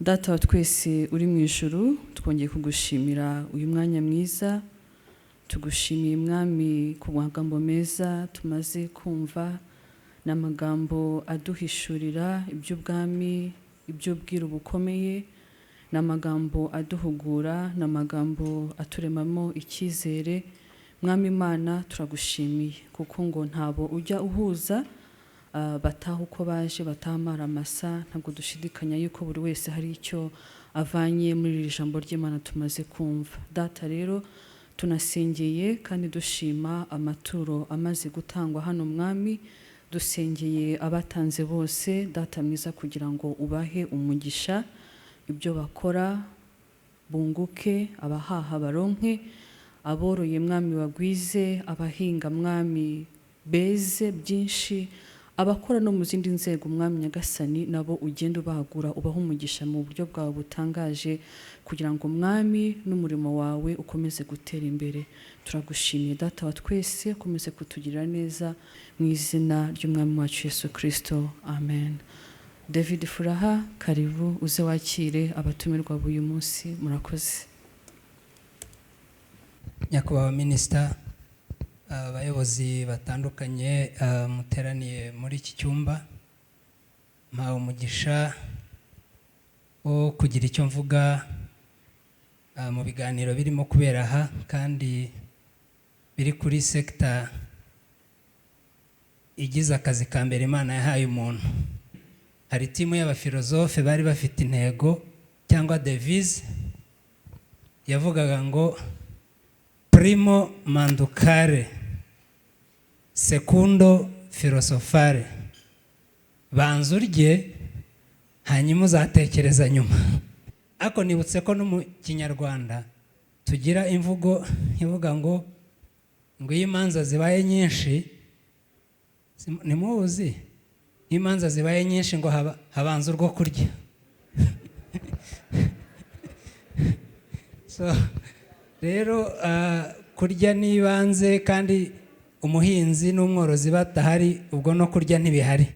Data wa twese uri mu ijuru, twongeye kugushimira uyu mwanya mwiza. Tugushimiye mwami ku magambo meza tumaze kumva, n'amagambo aduhishurira iby'ubwami, iby'ubwiru bukomeye, n'amagambo aduhugura, n'amagambo aturemamo icyizere. Mwami Imana turagushimiye kuko ngo ntabo ujya uhuza bataha uko baje, bataha amasa. Ntabwo dushidikanya yuko buri wese hari icyo avanye muri iri jambo ry'Imana tumaze kumva. Data rero tunasengeye kandi dushima amaturo amaze gutangwa hano mwami, dusengeye abatanze bose Data mwiza kugira ngo ubahe umugisha, ibyo bakora bunguke, abahaha baronke, aboroye mwami bagwize, abahinga mwami beze byinshi, abakora no mu zindi nzego mwami Nyagasani nabo ugenda ubagura, ubaha umugisha mu buryo bwawe butangaje, kugira ngo mwami n'umurimo wawe ukomeze gutera imbere. Turagushimiye Data wa twese, ukomeze kutugirira neza mu izina ry'umwami wacu Yesu Kristo, amen. David Furaha, karibu uze wakire abatumirwa b'uyu munsi. Murakoze. Nyakubahwa Minisita, abayobozi batandukanye muteraniye muri iki cyumba, mpawe umugisha wo kugira icyo mvuga mu biganiro birimo kubera aha, kandi biri kuri sekita igize akazi ka mbere Imana yahaye umuntu. Hari timu y'abafilozofe bari bafite intego cyangwa devise yavugaga ngo primo manducare secundo filosofare, banza urye hanyuma uzatekereza nyuma. Ariko nibutse ko no mu Kinyarwanda tugira imvugo ivuga ngo iyo imanza zibaye nyinshi, nimuzi, imanza zibaye nyinshi ngo habanza urwo kurya. So rero kurya nibanze, kandi umuhinzi n'umworozi batahari ubwo no kurya ntibihari.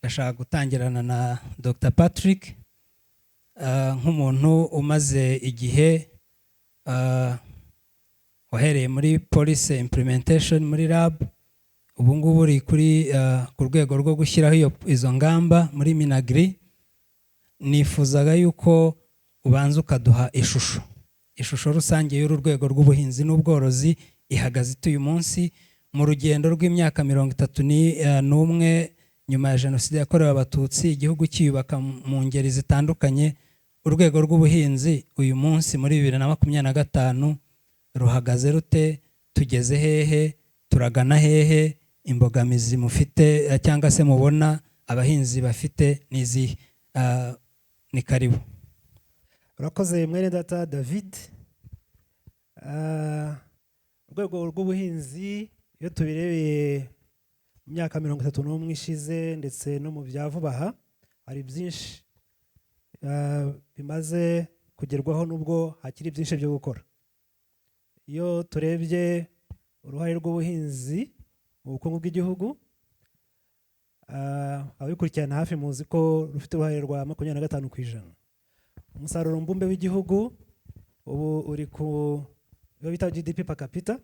Ndashaka gutangirana na Dr. Patrick nk'umuntu umaze igihe wahereye muri police implementation muri lab, ubu ngubu uri ku rwego rwo gushyiraho izo ngamba muri Minagri. Nifuzaga yuko ubanza ukaduha ishusho rusange y'uru rwego rw'ubuhinzi n'ubworozi ihagaze uyu munsi mu rugendo rw'imyaka 31 nyuma ya Jenoside yakorewe Abatutsi, igihugu cyiyubaka mu ngeri zitandukanye. Urwego rw'ubuhinzi uyu munsi muri 2025 ruhagaze rute? Tugeze hehe? Turagana hehe? Imbogamizi mufite cyangwa se mubona abahinzi bafite nizihe? Ni karibu. Urakoze mwene Data David. Urwego rw'ubuhinzi iyo tubirebeye mu myaka 31 ishize ndetse no mu bya vuba aha, hari byinshi bimaze kugerwaho nubwo hakiri byinshi byo gukora. Iyo turebye uruhare rw'ubuhinzi mu bukungu bw'igihugu, abikurikirana hafi muzi ko rufite uruhare rwa 25%. Umusaruro mbumbe w'igihugu ubu uri ku bita GDP per capita,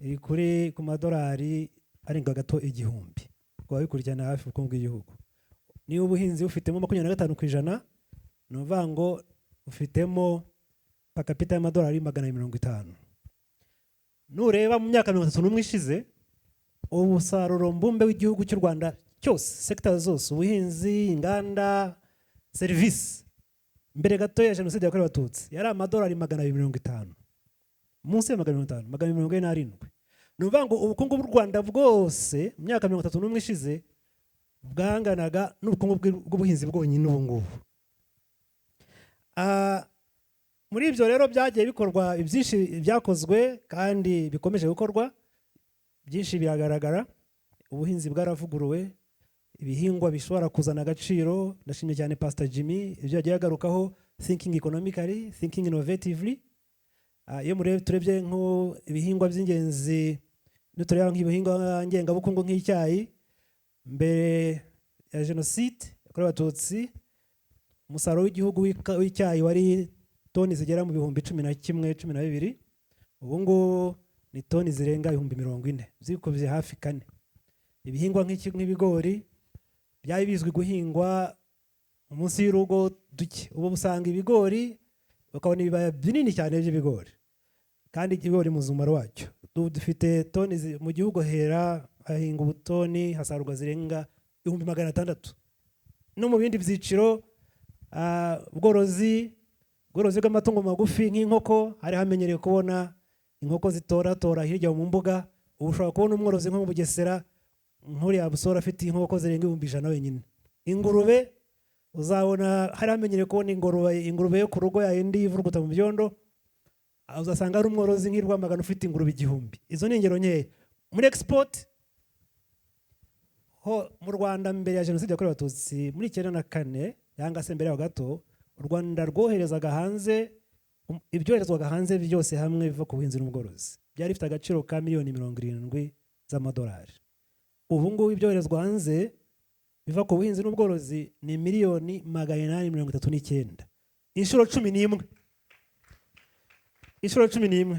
iri kuri ku madolari arenga gato 1,000 kwa bikurikirana hafi ubukungu bw'igihugu. Niyo ubuhinzi ufitemo 25%, no vuga ngo ufitemo per capita y'amadolari 250. Nureba mu myaka 31 ishize, umusaruro mbumbe w'igihugu cy'u Rwanda cyose, sector zose, ubuhinzi, inganda, service, mbere gato ya Jenoside yakorewe Abatutsi yari amadolari 250, munsi ya 247. Nuvuga ngo ubukungu bw'u Rwanda bwose mu myaka 31 ishize bwanganaga n'ubukungu bw'ubuhinzi bwonyine ubu ngubu. Muri ibyo rero byagiye bikorwa ibyinshi byakozwe kandi bikomeje gukorwa, byinshi biragaragara. Ubuhinzi bwaravuguruwe, ibihingwa bishobora kuzana agaciro. Ndashimye cyane Pastor Jimmy ibyo yagiye agarukaho, thinking economically, thinking innovatively. Iyo turebye nko ibihingwa by'ingenzi, tureba nk'ibihingwa ngengabukungu nk'icyayi, mbere ya Jenoside yakorewe Abatutsi umusaruro w'igihugu w'icyayi wari toni zigera mu bihumbi 11, 12. Ubu ngubu ni toni zirenga ibihumbi 40, zikubye hafi 4. Ibihingwa nk'ibigori byari bizwi guhingwa munsi y'urugo duke, ubu usanga ibigori bakabona ibibaya binini cyane by'ibigori, kandi ibigori mu zumaro wacyo. Dufite toni mu gihugu hahinga ubutoni hasarurwa zirenga 600. No mu bindi byiciro ubworozi bw'amatungo magufi nk'inkoko, hari hamenyereye kubona inkoko zitoratora hirya mu mbuga. Ubu ushobora kubona umworozi nko mu Bugesera nk'uriya Busora afite inkoko zirenga 100 wenyine. Ingurube uzabona hari hamenyereye kubona ingurube yo ku rugo yayindi ivuruguta mu byondo, uzasanga ari umworozi nk'i Rwamagana ufite ingurube 1000. Izo ni ingero nkeya. Muri export ho mu Rwanda mbere ya jenoside yakorewe Abatutsi muri 1994 yanga se mbere yaho gato, u Rwanda rwoherezaga hanze ibyoherezwaga hanze byose hamwe biva ku buhinzi n'ubworozi byari bifite agaciro ka miliyoni 70 z'amadolari. Ubu ngubu ibyoherezwa hanze biva ku buhinzi n'ubworozi ni miliyoni 839, inshuro 11,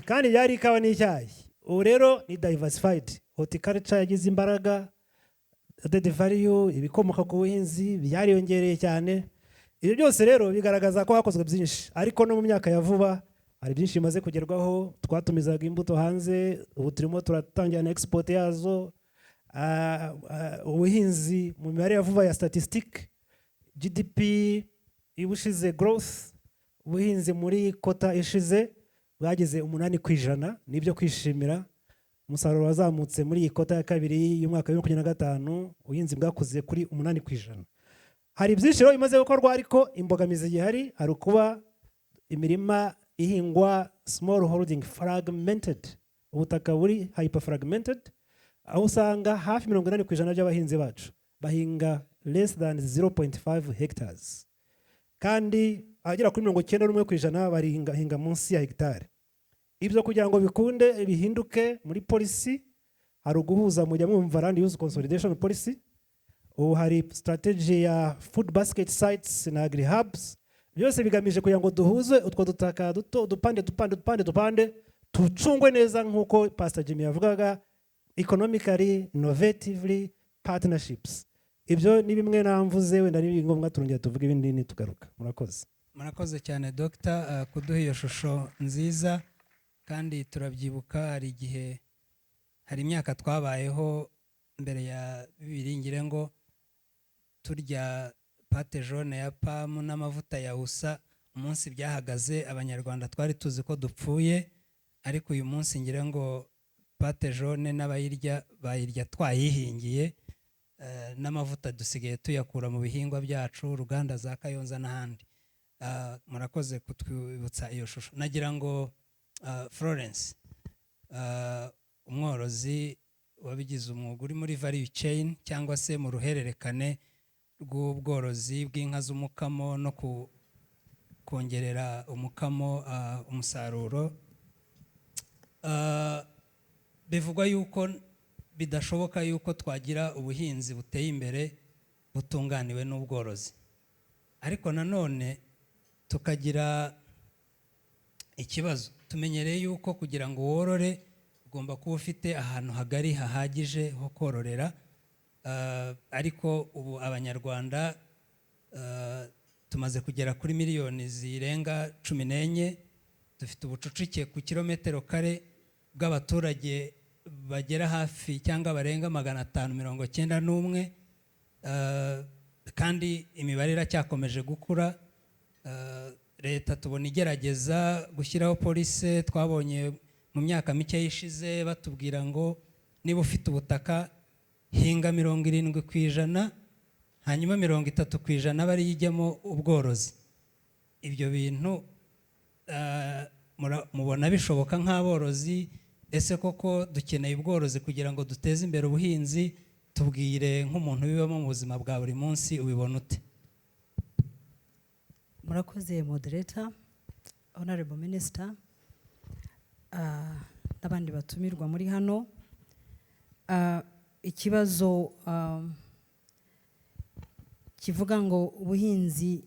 kandi byari ikawa n'icyayi. Ubu rero ni diversified horticulture, yagize imbaraga, added value, ibikomoka ku buhinzi byariyongereye cyane. Ibyo byose rero bigaragaza ko hakozwe byinshi, ariko no mu myaka ya vuba hari byinshi bimaze kugerwaho. Twatumizaga imbuto hanze, ubu turimo turatangira na export yazo. Ubuhinzi mu mibare ya vuba ya statistic, GDP ibushize growth, ubuhinzi muri kota ishize bwageze 8%, nibyo kwishimira. Umusaruro wazamutse muri iyi kota ya kabiri y'umwaka wa 2025, ubuhinzi bwakuze kuri 8%. Hari byinshi rero bimaze gukorwa, ariko imbogamizi gihari hari kuba imirima ihingwa small holding fragmented, ubutaka buri hyper fragmented, aho usanga hafi 80% by'abahinzi bacu bahinga less than 0.5 hectares, kandi agera kuri 91% bahinga munsi ya hectare. Ibyo kugira ngo bikunde bihinduke muri policy, hari uguhuza mujya mwumva land use consolidation policy. Ubu hari strategy ya food basket sites na agri hubs, byose bigamije kugira ngo duhuze utwo dutaka duto dupande tucungwe neza, nk'uko Pastor Jimmy yavugaga, economically, innovatively, partnerships. Ibyo ni bimwe namvuze, wenda ni ngombwa turongera tuvuga ibindi ni tugaruka. Murakoze cyane Dr. kuduha iyo shusho nziza, kandi turabyibuka hari igihe, hari imyaka twabayeho mbere ya 2000 ngire ngo turya pate jaune ya pamu n'amavuta ya usa, umunsi byahagaze abanyarwanda twari tuzi ko dupfuye, ariko uyu munsi ngire ngo pate jaune n'abayirya bayirya twayihingiye, n'amavuta dusigaye tuyakura mu bihingwa byacu, uruganda za Kayonza n'ahandi. Murakoze kutwibutsa iyo shusho. Nagira ngo Florence, umworozi wabigize umwuga, uri muri value chain cyangwa se mu ruhererekane rw'ubworozi bw'inka z'umukamo no kongerera umukamo umusaruro, bivugwa yuko bidashoboka yuko twagira ubuhinzi buteye imbere butunganiwe n'ubworozi, ariko nanone tukagira ikibazo. Tumenyereye yuko kugira ngo worore ugomba kuba ufite ahantu hagari hahagije ho kororera, ariko ubu abanyarwanda tumaze kugera kuri miliyoni zirenga 14, dufite ubucucike ku kilometero kare bw'abaturage bagera hafi cyangwa barenga 591, kandi imibare iracyakomeje gukura. Leta tubona igerageza gushyiraho police. Twabonye mu myaka mike yishize batubwira ngo niba ufite ubutaka hinga 70%, hanyuma 30% bari yijyemo ubworozi. Ibyo bintu mubona bishoboka nk'aborozi? Ese koko dukeneye ubworozi kugira ngo duteze imbere ubuhinzi? Tubwire nk'umuntu bibamo mu buzima bwa buri munsi, ubibona ute? Murakoze moderator, honorable minister, n'abandi batumirwa muri hano. Ikibazo kivuga ngo ubuhinzi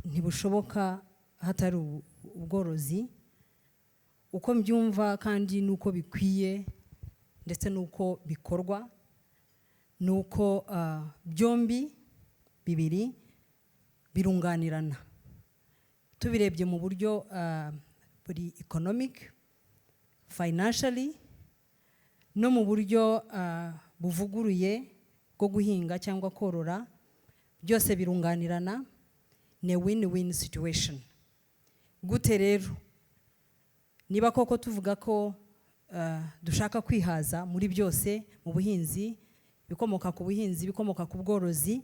ntibushoboka hatari ubworozi, uko mbyumva kandi nuko bikwiye ndetse nuko bikorwa, nuko byombi bibiri birunganirana. Tubirebye mu buryo buri economic, financially, no mu buryo buvuguruye bwo guhinga cyangwa korora, byose birunganirana, ni win-win situation. Gute rero? Niba koko tuvuga ko dushaka kwihaza muri byose, mu buhinzi, bikomoka ku buhinzi, bikomoka ku bworozi,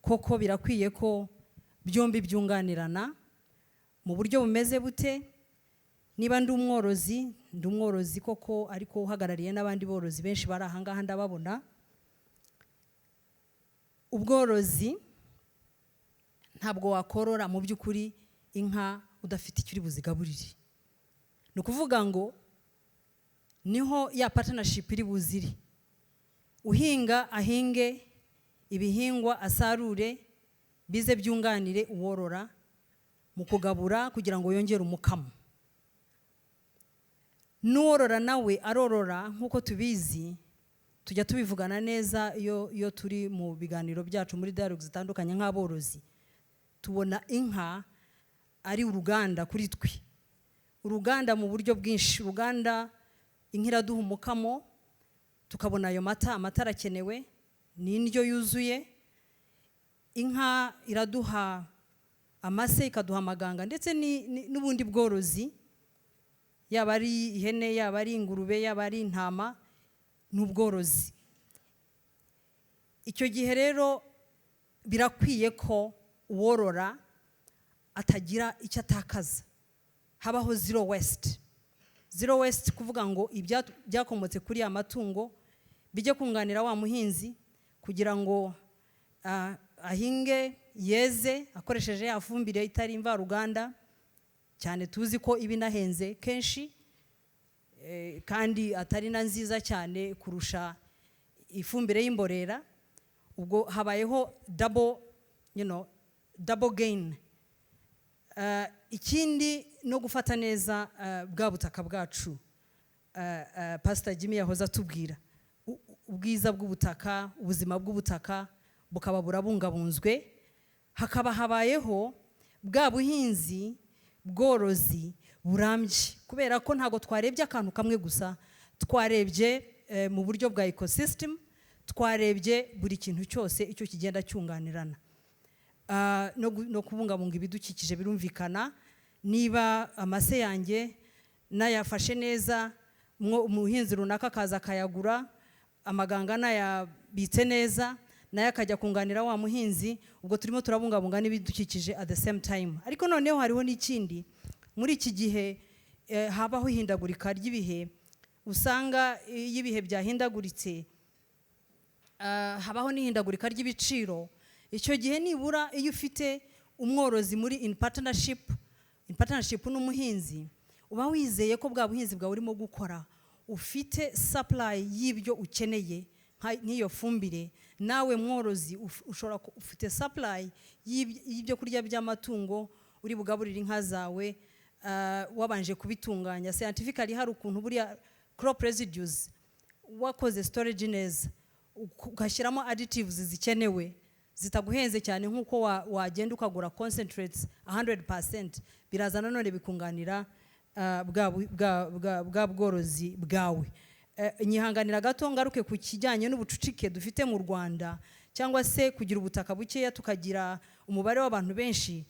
koko birakwiye ko byombi byunganirana. Mu buryo bumeze bute? Niba ndi umworozi koko ariko uhagarariye n'abandi borozi benshi bari aha ngaha ndababona. Ubworozi ntabwo wakorora mu by'ukuri inka udafite icyo uri buzigaburire. Ni ukuvuga ngo niho ya partnership iri buziri. Uhinga ahinge ibihingwa, asarure, bize byunganire uworora mu kugabura kugira ngo yongere umukamo. N'uworora nawe arorora nk'uko tubizi, tujya tubivugana neza iyo turi mu biganiro byacu muri dialogue zitandukanye nk'aborozi. Tubona inka ari uruganda kuri twe. Uruganda mu buryo bwinshi. Uruganda, inka iraduha umukamo, tukabona ayo mata arakenewe, ni indyo yuzuye. Inka iraduha amase, ikaduha amaganga, ndetse n'ubundi bworozi, yaba ari ihene, yaba ari ingurube, yaba ari intama, n'ubworozi. Icyo gihe rero birakwiye ko uworora atagira icyo atakaza. Habaho zero waste. Zero waste kuvuga ngo ibyakomotse kuri ya matungo bijye kunganira wa muhinzi kugira ngo ahinge, yeze, akoresheje ya fumbire itari imvaruganda, cyane tuzi ko iba inahenze kenshi, kandi atari na nziza cyane kurusha ifumbire y'imborera. Ubwo habayeho double gain. Ikindi no gufata neza bwa butaka bwacu. Pastor Jimmy yahoze atubwira ubwiza bw'ubutaka, ubuzima bw'ubutaka bukaba burabungabunzwe. Hakaba habayeho bwa buhinzi, bworozi burambye, kubera ko ntago twarebye akantu kamwe gusa, twarebye mu buryo bwa ecosystem, twarebye buri kintu cyose icyo kigenda cyunganirana. No kubungabunga ibidukikije birumvikana. Niba amase yanjye nayafashe neza, umuhinzi runaka akaza akayagura, amaganga nayabitse neza, nayo akajya kunganira wa muhinzi, ubwo turimo turabungabunga n'ibidukikije at the same time. Ariko noneho hariho n'ikindi. Muri iki gihe habaho ihindagurika ry'ibihe. Usanga iyo ibihe byahindaguritse, habaho n'ihindagurika ry'ibiciro. Icyo gihe nibura iyo ufite umworozi muri in partnership n'umuhinzi, uba wizeye ko bwa buhinzi bwawe urimo gukora ufite supply y'ibyo ukeneye, nk'iyo fumbire. Nawe mworozi ushobora ufite supply y'ibyo kurya by'amatungo uri bugaburira inka zawe, wabanje kubitunganya scientifically. Hari ukuntu buriya crop residues wakoze storage neza, ugashyiramo additives zikenewe, zitaguhenze cyane nk'uko wagenda ukagura concentrates 100%, biraza nanone bikunganira bwa bworozi bwawe. Nyihanganira gato ngaruke ku kijyanye n'ubucucike dufite mu Rwanda, cyangwa se kugira ubutaka bukeya tukagira umubare w'abantu benshi.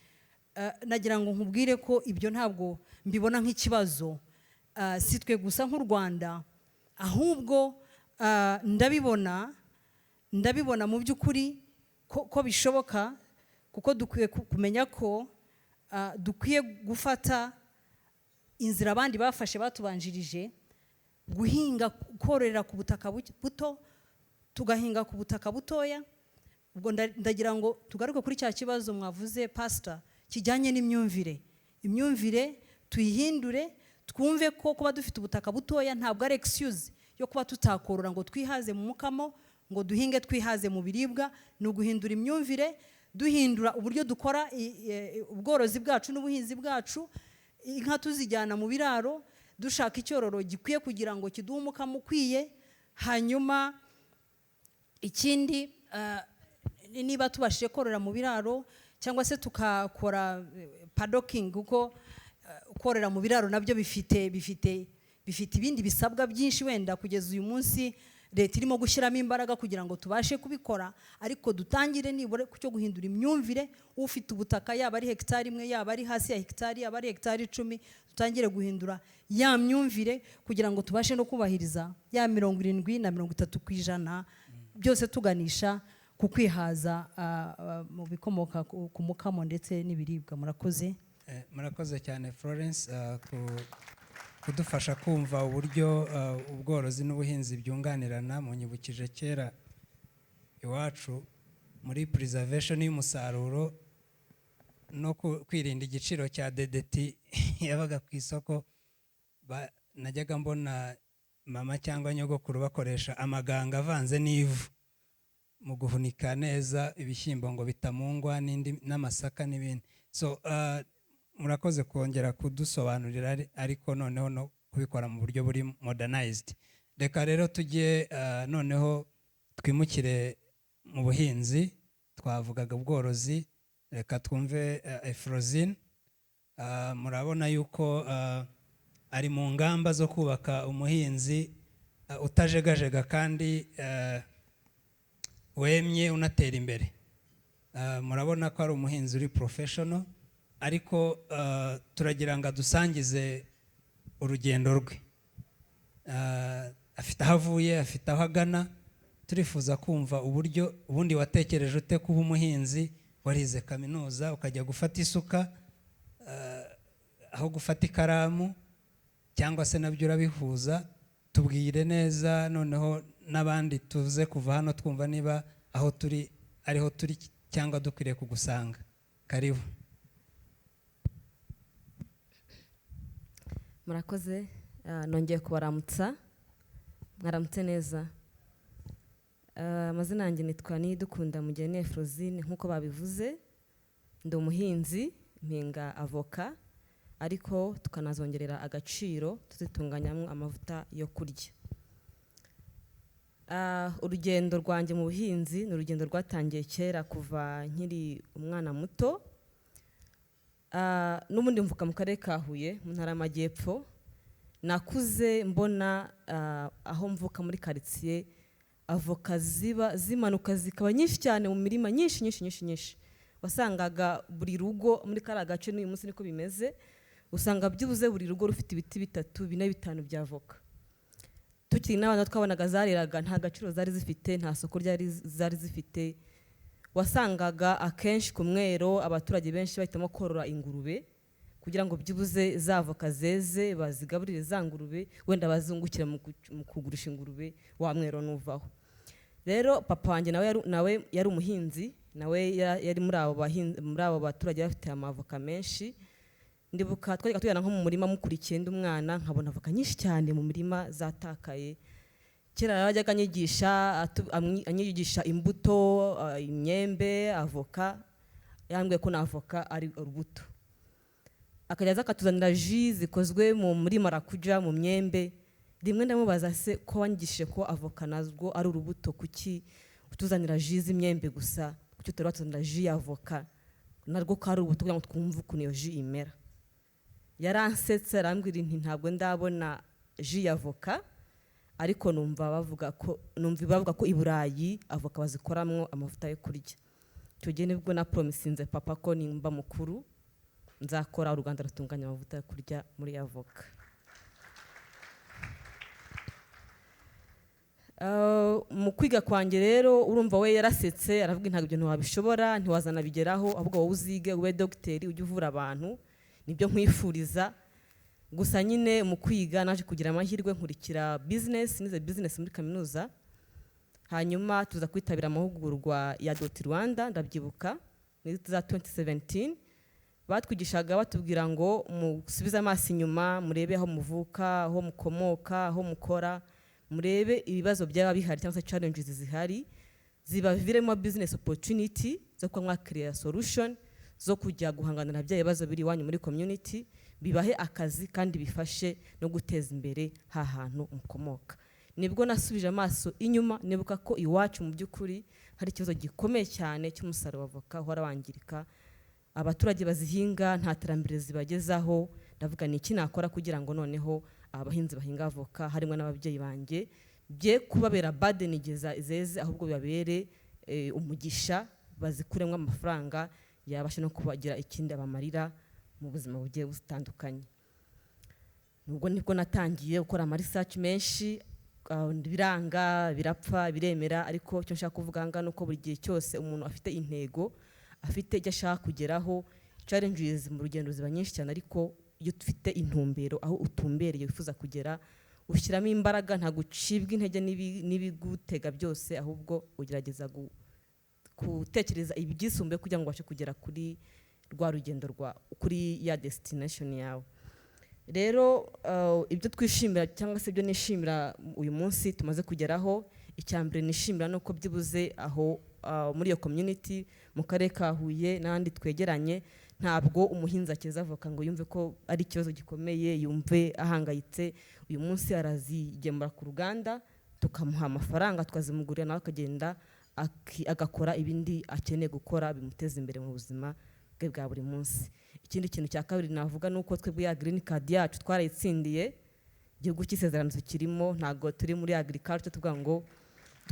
Nagira ngo nkubwire ko ibyo ntabwo mbibona nk'ikibazo, si twe gusa nk'u Rwanda, ahubwo ndabibona mu by'ukuri ko bishoboka, kuko dukwiye kumenya ko dukwiye gufata inzira abandi bafashe batubanjirije, guhinga, kororera ku butaka buto, tugahinga ku butaka butoya. Ubwo ndagira ngo tugaruke kuri cya kibazo mwavuze pastor, kijyanye n'imyumvire. Imyumvire tuyihindure, twumve ko kuba dufite ubutaka butoya ntabwo ari excuse yo kuba tutakorora ngo twihaze mu mukamo, ngo duhinge twihaze mu biribwa. Ni uguhindura imyumvire, duhindura uburyo dukora ubworozi bwacu n'ubuhinzi bwacu, inka tuzijyana mu biraro, dushaka icyororo gikwiye kugira ngo kiduhe umukamo ukwiye. Hanyuma ikindi, niba tubashije korora mu biraro cyangwa se tukakora paddocking, kuko korora mu biraro nabyo bifite ibindi bisabwa byinshi, wenda kugeza uyu munsi leta irimo gushyiramo imbaraga kugira ngo tubashe kubikora, ariko dutangire nibura cyo guhindura imyumvire. Ufite ubutaka, yaba ari hegitari imwe, yaba ari hasi ya hegitari, yaba ari hegitari 10, dutangire guhindura ya myumvire kugira ngo tubashe no kubahiriza ya 70 na 30% byose tuganisha ku kwihaza mu bikomoka ku mukamo ndetse n'ibiribwa. Murakoze. Murakoze cyane Florence kudufasha kumva uburyo ubworozi n'ubuhinzi byunganirana. Munyibukije kera iwacu muri preservation y'umusaruro no kwirinda igiciro cya DDT yabaga ku isoko, najyaga mbona mama cyangwa nyogokuru bakoresha amaganga avanze n'ivu mu guhunika neza ibishyimbo ngo bitamungwa n'amasaka n'ibindi. So murakoze kongera kudusobanurira, ariko noneho no kubikora mu buryo buri modernized. Reka rero tujye noneho twimukire mu buhinzi. Twavugaga ubworozi, reka twumve Efrosine. Murabona yuko ari mu ngamba zo kubaka umuhinzi utajegajega kandi wemye unatera imbere. Murabona ko ari umuhinzi uri professional, ariko turagira ngo dusangize urugendo rwe. Afite aho avuye, afite aho agana. Turifuza kumva uburyo ubundi watekereje ute kuba umuhinzi, warize kaminuza ukajya gufata isuka aho gufata ikaramu, cyangwa se nabyo urabihuza. Tubwire neza noneho n'abandi tuze kuva hano twumva niba aho turi ariho turi cyangwa dukwiriye kugusanga. Karibu. Murakoze. Nongeye kubaramutsa. Mwaramutse neza. Amazina yanjye nitwa Nidukunda Mugeni Efrosine. Nkuko babivuze, ndi umuhinzi, mpinga avoka, ariko tukanazongerera agaciro tuzitunganyamo amavuta yo kurya. Urugendo rwanjye mu buhinzi ni urugendo rwatangiye kera kuva nkiri umwana muto. N'ubundi mvuka mu karere ka Huye mu ntara y'Amajyepfo. Nakuze mbona aho mvuka muri quartier avoka zimanuka zikaba nyinshi cyane mu mirima, nyinshi. Wasangaga buri rugo muri kara gace n'uyu munsi niko bimeze, usanga byibuze buri rugo rufite ibiti 3, 4, 5 bya avoka. Tukiri n'abana twabonaga zareraga nta gaciro zari zifite, nta soko zari zifite. Wasangaga akenshi ku mwero abaturage benshi bahitamo korora ingurube kugira ngo byibuze za avoka zeze bazigaburire za ngurube, wenda bazungukire mu kugurisha ingurube wa mwero nuvaho. Rero papa wanjye nawe yari umuhinzi, nawe yari muri abo baturage bafite amavoka menshi. Ndibuka twajyaga tujyana nko mu murima mukurikiye ndi umwana, nkabona avoka nyinshi cyane mu mirima zatakaye. Kera yajyaga anyigisha imbuto, imyembe, avoka. Yambwiye ko na avoka ari urubuto. Akajya akatuzanira jus zikozwe muri marakuja, mu myembe. Rimwe ndamubaza se ko wanyigishije ko avoka nazwo ari urubuto, kuki utuzanira jus z'imyembe gusa, kuki utari watuzanira jus ya avoka narwo ko ari urubuto kugira ngo twumve ukuntu iyo jus imera. Yaransetse arambwira nti ntabwo ndabona jus ya avoka, ariko numva bavuga ko i Burayi avoka bazikoramwo amavuta yo kurya. Icyo gihe nibwo na promisinze papa ko nimba mukuru nzakora uruganda rutunganya amavuta yo kurya muri avoka. Mu kwiga kwanjye rero urumva we yarasetse, aravuga ntabwo ibyo ntiwabishobora, ntiwazana bigeraho, ahubwo wowe uzige ube dogiteri ujye uvura abantu, nibyo nkwifuriza. Gusa nyine mu kwiga naje kugira amahirwe nkurikira nize business muri kaminuza. Hanyuma tuza kwitabira amahugurwa ya Doti Rwanda, ndabyibuka muri za 2017. Batwigishaga batubwira ngo musubize amaso inyuma, murebe aho muvuka, aho mukomoka, aho mukora, murebe ibibazo byaba bihari cyangwa se challenges zihari, zibaviremo business opportunity zo kuba mwakiriya solution zo kujya guhangana na bya bibazo biri iwanyu muri community, bibahe akazi kandi bifashe no guteza imbere ha hantu mukomoka. Nibwo nasubije amaso inyuma nibuka ko iwacu mu by'ukuri hari ikibazo gikomeye cyane cy'umusaruro w'avoka uhora wangirika, abaturage bazihinga nta terambere zibagezaho. Ndavuga ni iki nakora kugira ngo noneho abahinzi bahinga avoka harimo n'ababyeyi banjye bye kubabera burden zeze, ahubwo bibabere umugisha, bazikuremo amafaranga yabasha no kubagira ikindi abamarira mu buzima bugiye butandukanye. Nubwo nibwo natangiye gukora ama research menshi, biranga birapfa biremera, ariko icyo nshaka kuvuga nga nuko buri gihe cyose umuntu afite intego, afite icyo ashaka kugeraho. Challenges mu rugendo ziba nyinshi cyane, ariko iyo ufite intumbero aho utumbereye wifuza kugera, ushyiramo imbaraga, nta gucibwa intege n'ibigutega byose, ahubwo ugerageza gutekereza ibyisumbuye kugira ngo ubashe kugera kuri rwa rugendo kuri ya destination yawe. Rero ibyo twishimira cyangwa se ibyo nishimira uyu munsi tumaze kugeraho, icyambere nishimira nuko byibuze aho muri iyo community mu karere ka Huye n'andi twegeranye, ntabwo umuhinzi akeza avoka ngo yumve ko ari ikibazo gikomeye, yumve ahangayitse. Uyu munsi arazigemura ku ruganda, tukamuha amafaranga, tukazimugurira, nawe akagenda agakora ibindi akeneye gukora bimuteza imbere mu buzima bwe bwa buri munsi. Ikindi kintu cya kabiri navuga nuko twebwe ya green card yacu twarayitsindiye, igihugu cy'isezerano kirimo, ntago turi muri agriculture tuvuga ngo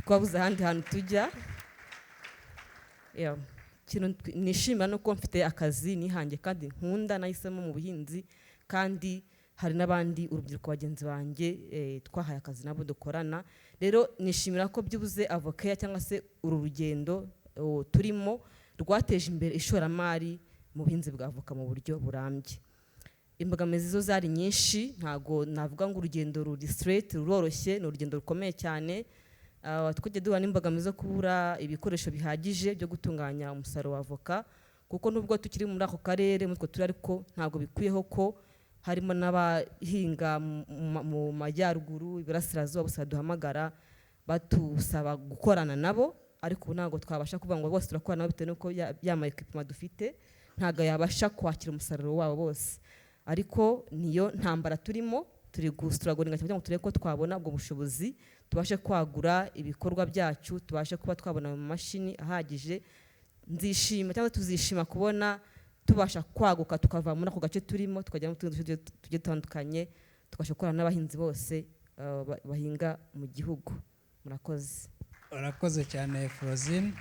twabuze ahandi hantu tujya. Ikintu nishimira nuko mfite akazi nihange kandi nkunda, nahisemo mu buhinzi, kandi hari n'abandi urubyiruko bagenzi banjye twahaye akazi nabo dukorana. Rero nishimira ko byibuze avoka cyangwa se uru rugendo turimo rwateje imbere ishoramari mu buhinzi bwa avoka mu buryo burambye. Imbogamizi zo zari nyinshi, ntago navuga ngo urugendo ruri straight ruroroshye, ni urugendo rukomeye cyane. Twajya duhura n'imbogamizi zo kubura ibikoresho bihagije byo gutunganya umusaruro wa avoka, kuko nubwo tukiri muri ako karere mutwe turi, ariko ntabwo bikwiyeho ko harimo n'abahinga mu majyaruguru, iburasirazuba bose baduhamagara batusaba gukorana nabo, ariko ntabwo twabasha kuvuga ngo bose turakorana nabo bitewe n'uko ya ma equipment dufite ntabwo yabasha kwakira umusaruro wabo bose. Ariko niyo ntambara turimo, turi gusituragoringa cyane kugira ngo turebe ko twabona ubwo bushobozi, tubashe kwagura ibikorwa byacu, tubashe kuba twabona mu mashini ahagije. Nzishima cyangwa tuzishima kubona tubasha kwaguka tukava muri ako gace turimo tukajya mu tundi duce tugiye dutandukanye, tukabasha gukorana n'abahinzi bose bahinga mu gihugu. Murakoze. Urakoze cyane Frozine.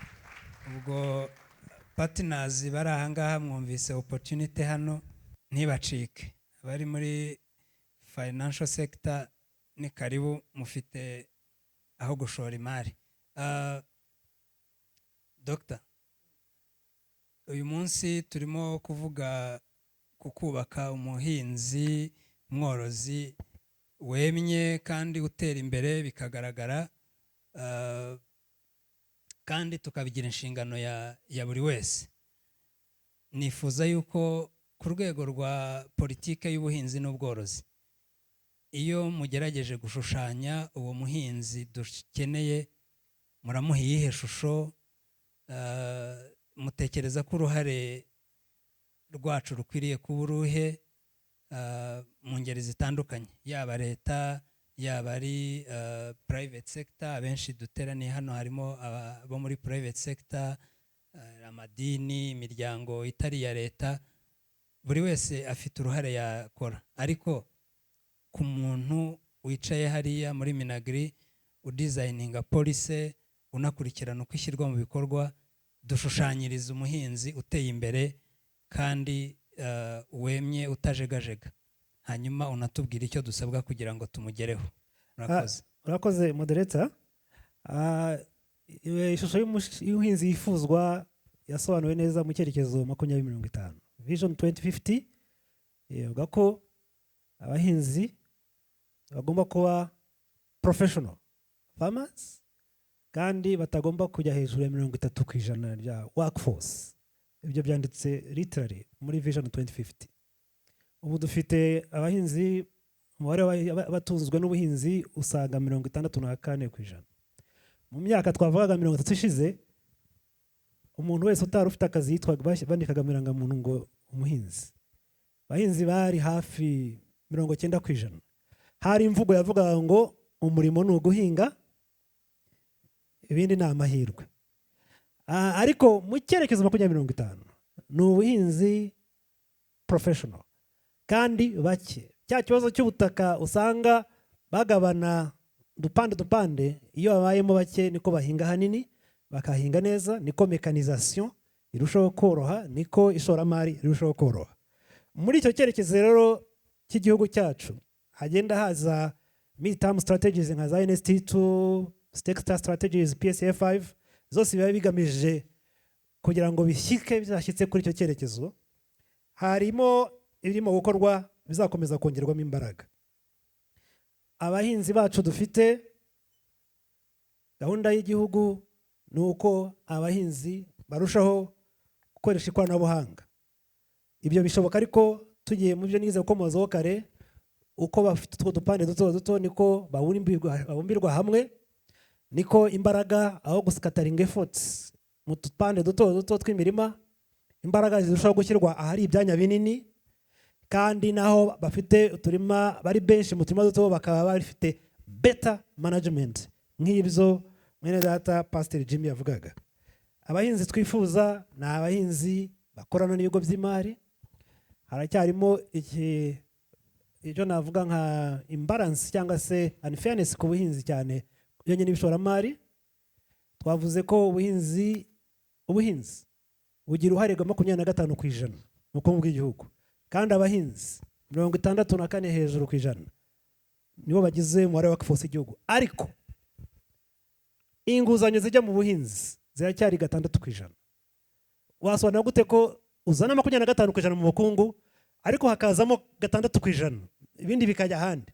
Ubwo partners bari aha ngaha mwumvise opportunity hano, ntibacike. Abari muri financial sector ni karibu, mufite aho gushora imari. Dr. uyu munsi turimo kuvuga ku kubaka umuhinzi mworozi wemye kandi utera imbere bikagaragara, kandi tukabigira inshingano ya buri wese. Nifuza yuko ku rwego rwa politike y'ubuhinzi n'ubworozi, iyo mugerageje gushushanya uwo muhinzi dukeneye, muramuha iyihe shusho? Mutekereza ko uruhare rwacu rukwiriye kuba uruhe mu ngeri zitandukanye, yaba leta, yaba ari private sector? Abenshi duteraniye hano harimo abo muri private sector, amadini, imiryango itari ya leta. Buri wese afite uruhare yakora, ariko ku muntu wicaye hariya muri Minagri udesigninga policy, unakurikirana uko ishyirwa mu bikorwa, dushushanyiriza umuhinzi uteye imbere kandi wemye utajegajega, hanyuma unatubwira icyo dusabwa kugira ngo tumugereho. Murakoze. Urakoze moderator. Ishusho y'umuhinzi yifuzwa yasobanuwe neza mu cyerekezo 2050 Vision 2050, ivuga ko abahinzi bagomba kuba professional farmers kandi batagomba kujya hejuru ya 30% rya workforce. Ibyo byanditse literally muri Vision 2050. Ubu dufite abahinzi, umubare batunzwe n'ubuhinzi usaga 64%. Mu myaka twavugaga 30 ishize umuntu wese utari ufite akazi yitwaga bandikaga mu irangamuntu ngo umuhinzi. Abahinzi bari hafi 90%. Hari imvugo yavugaga ngo umurimo ni uguhinga, ibindi ni amahirwe. Ariko mu cyerekezo 2050 ni ubuhinzi professional kandi bake. Cya kibazo cy'ubutaka usanga bagabana dupande, iyo babayemo bake niko bahinga hanini, bakahinga neza, niko mekanisation irushaho koroha, niko ishoramari irushaho koroha. Muri icyo cyerekezo rero cy'igihugu cyacu hagenda haza mid-term strategies nka za NST2, sector strategies, PSA5, zose biba bigamije kugira ngo bishyike bizashyitse kuri icyo cyerekezo. Harimo ibirimo gukorwa bizakomeza kongerwamo imbaraga. Abahinzi bacu dufite gahunda y'igihugu ni uko abahinzi barushaho gukoresha ikoranabuhanga. Ibyo bishoboka ariko tugiye mu byo nize gukomozaho kare, uko bafite utwo dupande duto niko babumbirwa hamwe, niko imbaraga aho guskataringa efforts mu dupande duto tw'imirima, imbaraga zirushaho gushyirwa ahari ibyanya binini, kandi naho bafite uturima bari benshi mu turima duto bakaba bafite better management nk'ibyo mwene data Pastor Jimmy yavugaga. Abahinzi twifuza ni abahinzi bakorana n'ibigo by'imari. Haracyarimo icyo navuga nka imbalance cyangwa se unfairness ku buhinzi cyane kujyanye n'ibishoramari. Twavuze ko ubuhinzi bugira uruhare rwa 25% mu bukungu bw'igihugu, kandi abahinzi 64% hejuru ku ijana nibo bagize umubare wa workforce igihugu. Ariko inguzanyo zijya mu buhinzi ziracyari 6%. Wasobanura gute ko uzana 25% mu bukungu ariko hakazamo 6%, ibindi bikajya ahandi?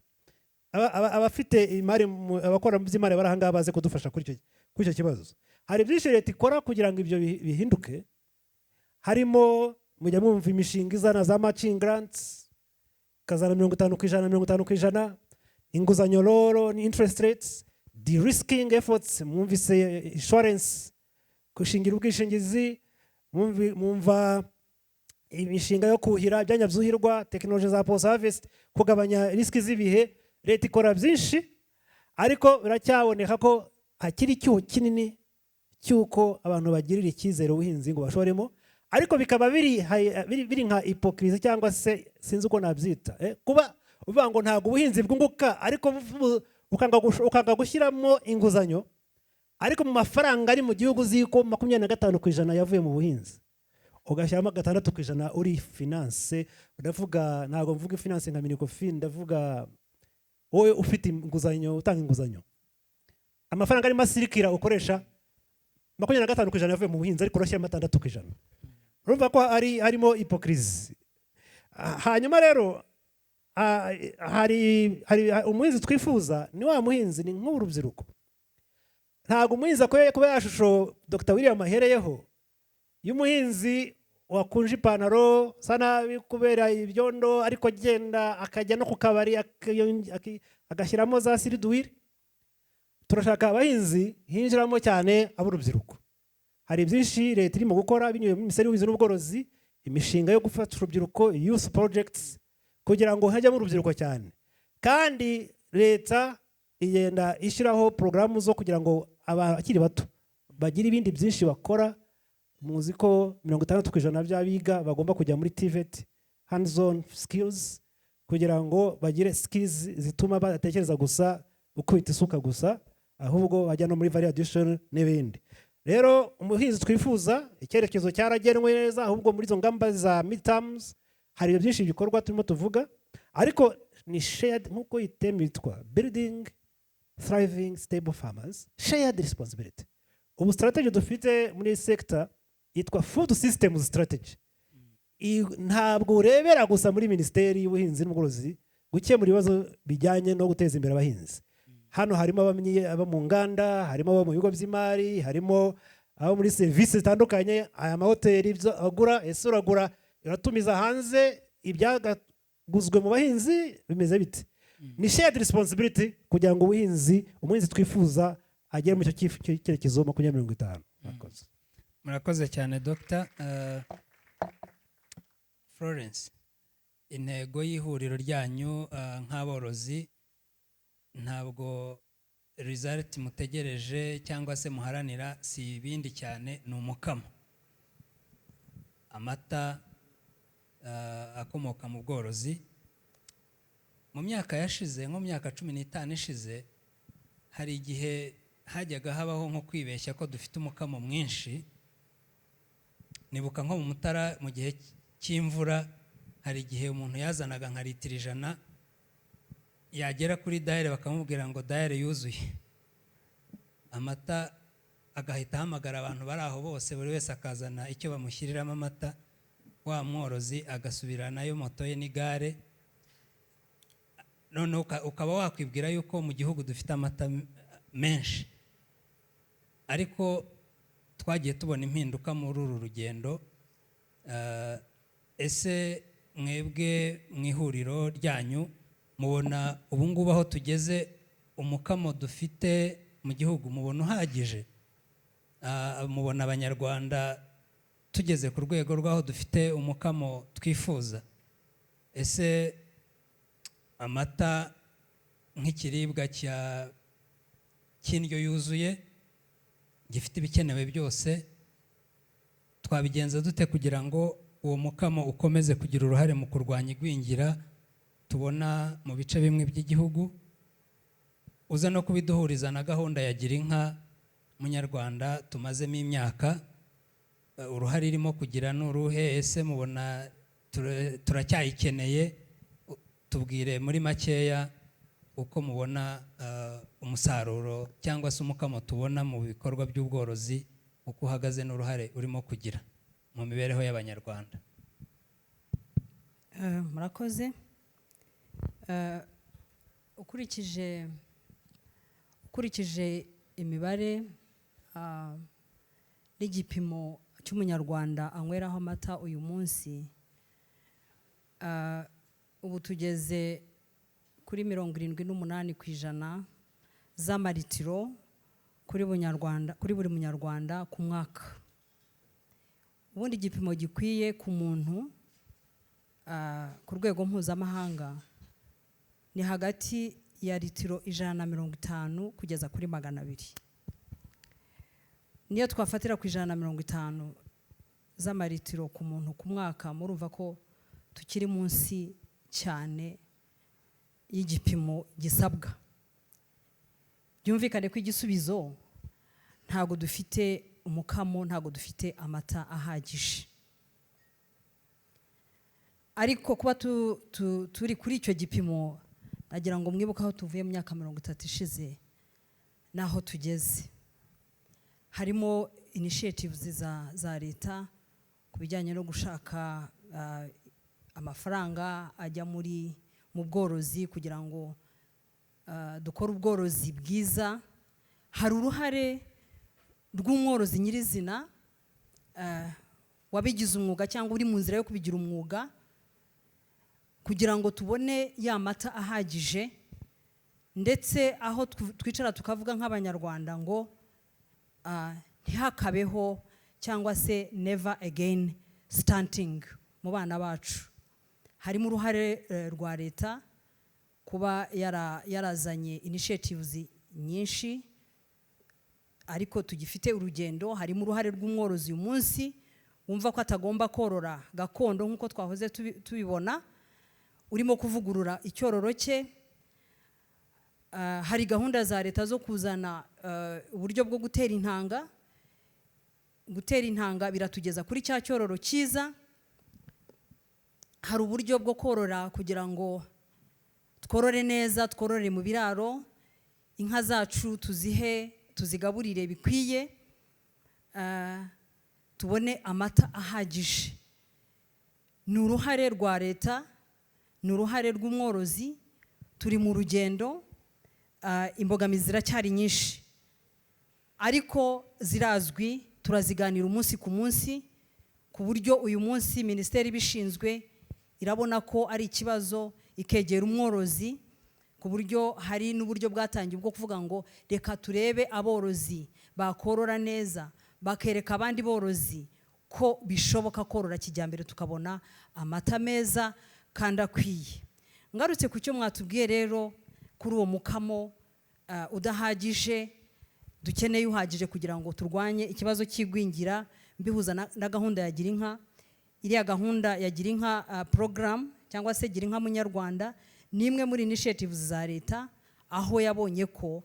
Abafite imari, abakora mu by'imari barahanga baze kudufasha kuri icyo kibazo. Hari byinshi leta ikora kugira ngo ibyo bihinduke. Harimo mujya mwumva imishinga izana za matching grants kazana 50%, inguzanyo loro ni interest rates, de-risking efforts, mwumvise insurance, kushingira ubwishingizi, mwumva imishinga yo kuhira ibyanya byuhirwa, tekinoloji za post harvest, kugabanya riski z'ibihe. Leta ikora byinshi, ariko biracyaboneka ko hakiri icyuho kinini cyuko abantu bagirira icyizere ubuhinzi ngo bashoremo, ariko bikaba biri nka hypocrisy cyangwa se sinzi uko nabyita, kuba uvuga ngo ntabwo ubuhinzi bwunguka ariko ukanga gushyiramo inguzanyo, ariko mu mafaranga ari mu gihugu ziko 25% yavuye mu buhinzi, ugashyiramo 6% uri finance. Ndavuga ntabwo mvuga finance nka Minecofin, ndavuga wowe ufite inguzanyo, utanga inguzanyo, amafaranga ari masirikira ukoresha 25% yavuye mu buhinzi ariko urashyiramo 6%. Urumva ko harimo hypocrisy. Hanyuma rero hari umuhinzi twifuza, ni wa muhinzi ni nk'urubyiruko. Ntabwo umuhinzi kuba yashusho Dr. William ahereyeho y'umuhinzi wakunje ipantaro sana kubera ibyondo ariko agenda akajya no ku kabari agashyiramo za siridwiri. Turashaka abahinzi hinjiramo cyane ab'urubyiruko. Hari byinshi leta irimo gukora binyuye mu Minisiteri y'Ubuhinzi n'Ubworozi, imishinga yo gufasha urubyiruko, youth projects, kugira ngo hajyemo urubyiruko cyane. Kandi leta igenda ishyiraho porogaramu zo kugira ngo abakiri bato bagire ibindi byinshi bakora. Muzi ko 60% by'abiga bagomba kujya muri TVET, hands on skills, kugira ngo bagire skills zituma badatekereza gusa ukubita isuka gusa, ahubwo bajya no muri value addition n'ibindi. Rero umuhinzi twifuza, icyerekezo cyaragenwe neza, ahubwo muri izo ngamba za midterms hari byinshi bikorwa turimo tuvuga, ariko ni shared nk'uko iteme yitwa building thriving stable farmers, shared responsibility. Ubu strategy dufite muri sector yitwa food systems strategy. Ntabwo urebera gusa muri Minisiteri y'Ubuhinzi n'Ubworozi gukemura ibibazo bijyanye no guteza imbere abahinzi. Hano harimo abo mu nganda, harimo abo mu bigo by'imari, harimo abo muri serivisi zitandukanye, aya mahoteli agura, ese uragura uratumiza hanze, ibyaguzwe mu bahinzi bimeze bite? Ni shared responsibility kugira ngo umuhinzi twifuza agere mu cyo cyerekezo 2050. murakoze cyane Dr. Florence, intego y'ihuriro ryanyu nk'aborozi ntabwo result mutegereje cyangwa se muharanira si ibindi cyane, ni umukamo. Amata akomoka mu bworozi. Mu myaka yashize, nko mu myaka 15 ishize, hari igihe hajyaga habaho nko kwibeshya ko dufite umukamo mwinshi. Nibuka nko mu Mutara mu gihe cy'imvura, hari igihe umuntu yazanaga nka litiro 100, yagera kuri dayire bakamubwira ngo dayire yuzuye. Amata agahita ahamagara abantu bari aho bose, buri wese akazana icyo bamushyiriramo amata, wa mworozi agasubira nayo moto ye n'igare. None ukaba wakwibwira yuko mu gihugu dufite amata menshi, ariko twagiye tubona impinduka muri uru rugendo. Ese mwebwe mu ihuriro ryanyu mubona ubu ngubu aho tugeze, umukamo dufite mu gihugu mubona uhagije? Mubona abanyarwanda tugeze ku rwego rw'aho dufite umukamo twifuza? Ese amata nk'ikiribwa cy'indyo yuzuye gifite ibikenewe byose, twabigenza dute kugira ngo uwo mukamo ukomeze kugira uruhare mu kurwanya igwingira tubona mu bice bimwe by'igihugu? Uza no kubiduhuriza na gahunda ya Gira Inka Munyarwanda tumazemo imyaka, uruhare irimo kugira n'uruhe? Ese mubona turacyayikeneye? Tubwire muri makeya uko mubona umusaruro cyangwa se umukamo tubona mu bikorwa by'ubworozi, uko uhagaze n'uruhare urimo kugira mu mibereho y'abanyarwanda. Murakoze. Ukurikije imibare n'igipimo cy'umunyarwanda anyweraho amata uyu munsi, ubu tugeze kuri 78% z'amaritiro kuri buri munyarwanda ku mwaka. Ubundi igipimo gikwiye ku muntu ku rwego mpuzamahanga ni hagati ya litiro 150 kugeza kuri 200. Niyo twafatira ku 150 z'amaritiro ku muntu ku mwaka, murumva ko tukiri munsi cyane y'igipimo gisabwa. Byumvikane ko igisubizo ntago dufite umukamo, ntago dufite amata ahagije. Ariko kuba turi kuri icyo gipimo, nagira ngo mwibuke aho tuvuye mu myaka 30 ishize naho tugeze. Harimo initiatives za leta ku bijyanye no gushaka amafaranga ajya mu bworozi kugira ngo dukore ubworozi bwiza. Hari uruhare rw'umworozi nyirizina wabigize umwuga cyangwa uri mu nzira yo kubigira umwuga, kugira ngo tubone ya mata ahagije, ndetse aho twicara tukavuga nk'abanyarwanda ngo ntihakabeho cyangwa se never again stunting mu bana bacu. Harimo uruhare rwa leta kuba yarazanye initiatives nyinshi, ariko tugifite urugendo. Harimo uruhare rw'umworozi uyu munsi wumva ko atagomba korora gakondo nk'uko twahoze tubibona, urimo kuvugurura icyororo cye. Hari gahunda za leta zo kuzana uburyo bwo gutera intanga. Gutera intanga biratugeza kuri cya cyororo cyiza. Hari uburyo bwo korora kugira ngo tworore neza, tworore mu biraro, inka zacu tuzigaburire bikwiye, tubone amata ahagije. Ni uruhare rwa leta, ni uruhare rw'umworozi. Turi mu rugendo, imbogamizi ziracyari nyinshi, ariko zirazwi, turaziganira umunsi ku munsi, ku buryo uyu munsi minisiteri ibishinzwe irabona ko ari ikibazo, ikegera umworozi, ku buryo hari n'uburyo bwatangiye bwo kuvuga ngo reka turebe aborozi bakorora neza, bakereka abandi borozi ko bishoboka korora kijyambere tukabona amata meza kandi akwiye. Ngarutse ku cyo mwatubwiye rero kuri uwo mukamo udahagije, dukeneye uhagije kugira ngo turwanye ikibazo cy'igwingira, mbihuza na gahunda ya Girinka. Iriya gahunda ya Girinka program cyangwa se Girinka Munyarwanda ni imwe muri initiatives za leta, aho yabonye ko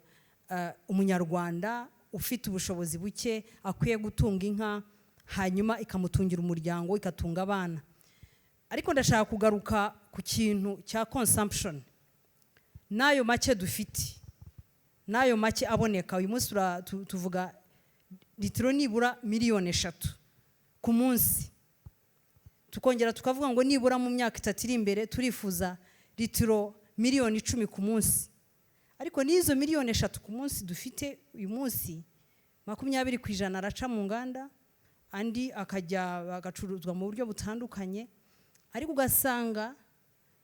umunyarwanda ufite ubushobozi buke akwiye gutunga inka, hanyuma ikamutungira umuryango, ikatunga abana. Ariko ndashaka kugaruka ku kintu cya consumption. Nayo make dufite, nayo make aboneka, uyu munsi tuvuga litiro nibura miliyoni 3 ku munsi, tukongera tukavuga ngo nibura mu myaka 3 iri imbere turifuza litiro miliyoni 10 ku munsi. Ariko n'izo miliyoni 3 ku munsi dufite uyu munsi, 20% araca mu nganda, andi akajya agacuruzwa mu buryo butandukanye. Ariko ugasanga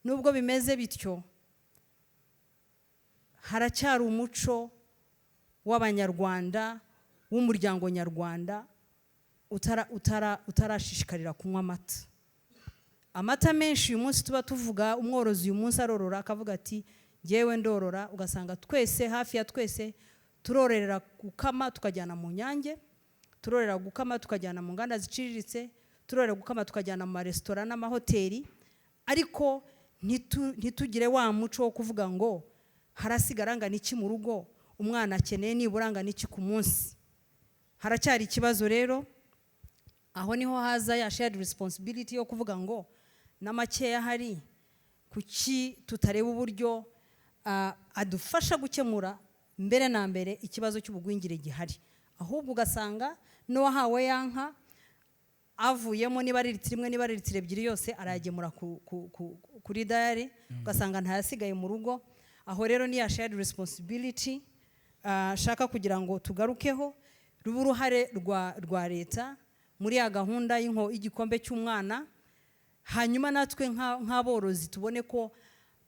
nubwo bimeze bityo, haracyari umuco w'abanyarwanda, w'umuryango nyarwanda utarashishikarira kunywa amata. Amata menshi uyu munsi tuba tuvuga, umworozi uyu munsi arorora akavuga ati ngewe ndorora, ugasanga twese, hafi ya twese turorera gukama tukajyana mu nyange, turorera gukama tukajyana mu nganda ziciriritse, turorera gukama tukajyana mu maresitora n'amahoteli. Ariko ntitugire wa muco wo kuvuga ngo harasigara ngana iki mu rugo, umwana akeneye nibura ngana iki ku munsi. Haracyari ikibazo rero, aho niho haza ya shared responsibility yo kuvuga ngo n'amakeya hari, kuki tutareba uburyo adufasha gukemura mbere na mbere ikibazo cy'ubugwingire gihari. Ahubwo ugasanga n'uwahawe yanka avuyemo, niba ari litiro 1 niba ari litiro 2 yose arayagemura kuri dayari, ugasanga ntayasigaye mu rugo. Aho rero ni ya shared responsibility shaka kugira ngo tugarukeho, ruba uruhare rwa leta muri ya gahunda y'igikombe cy'umwana. Hanyuma natwe nk'aborozi tubone ko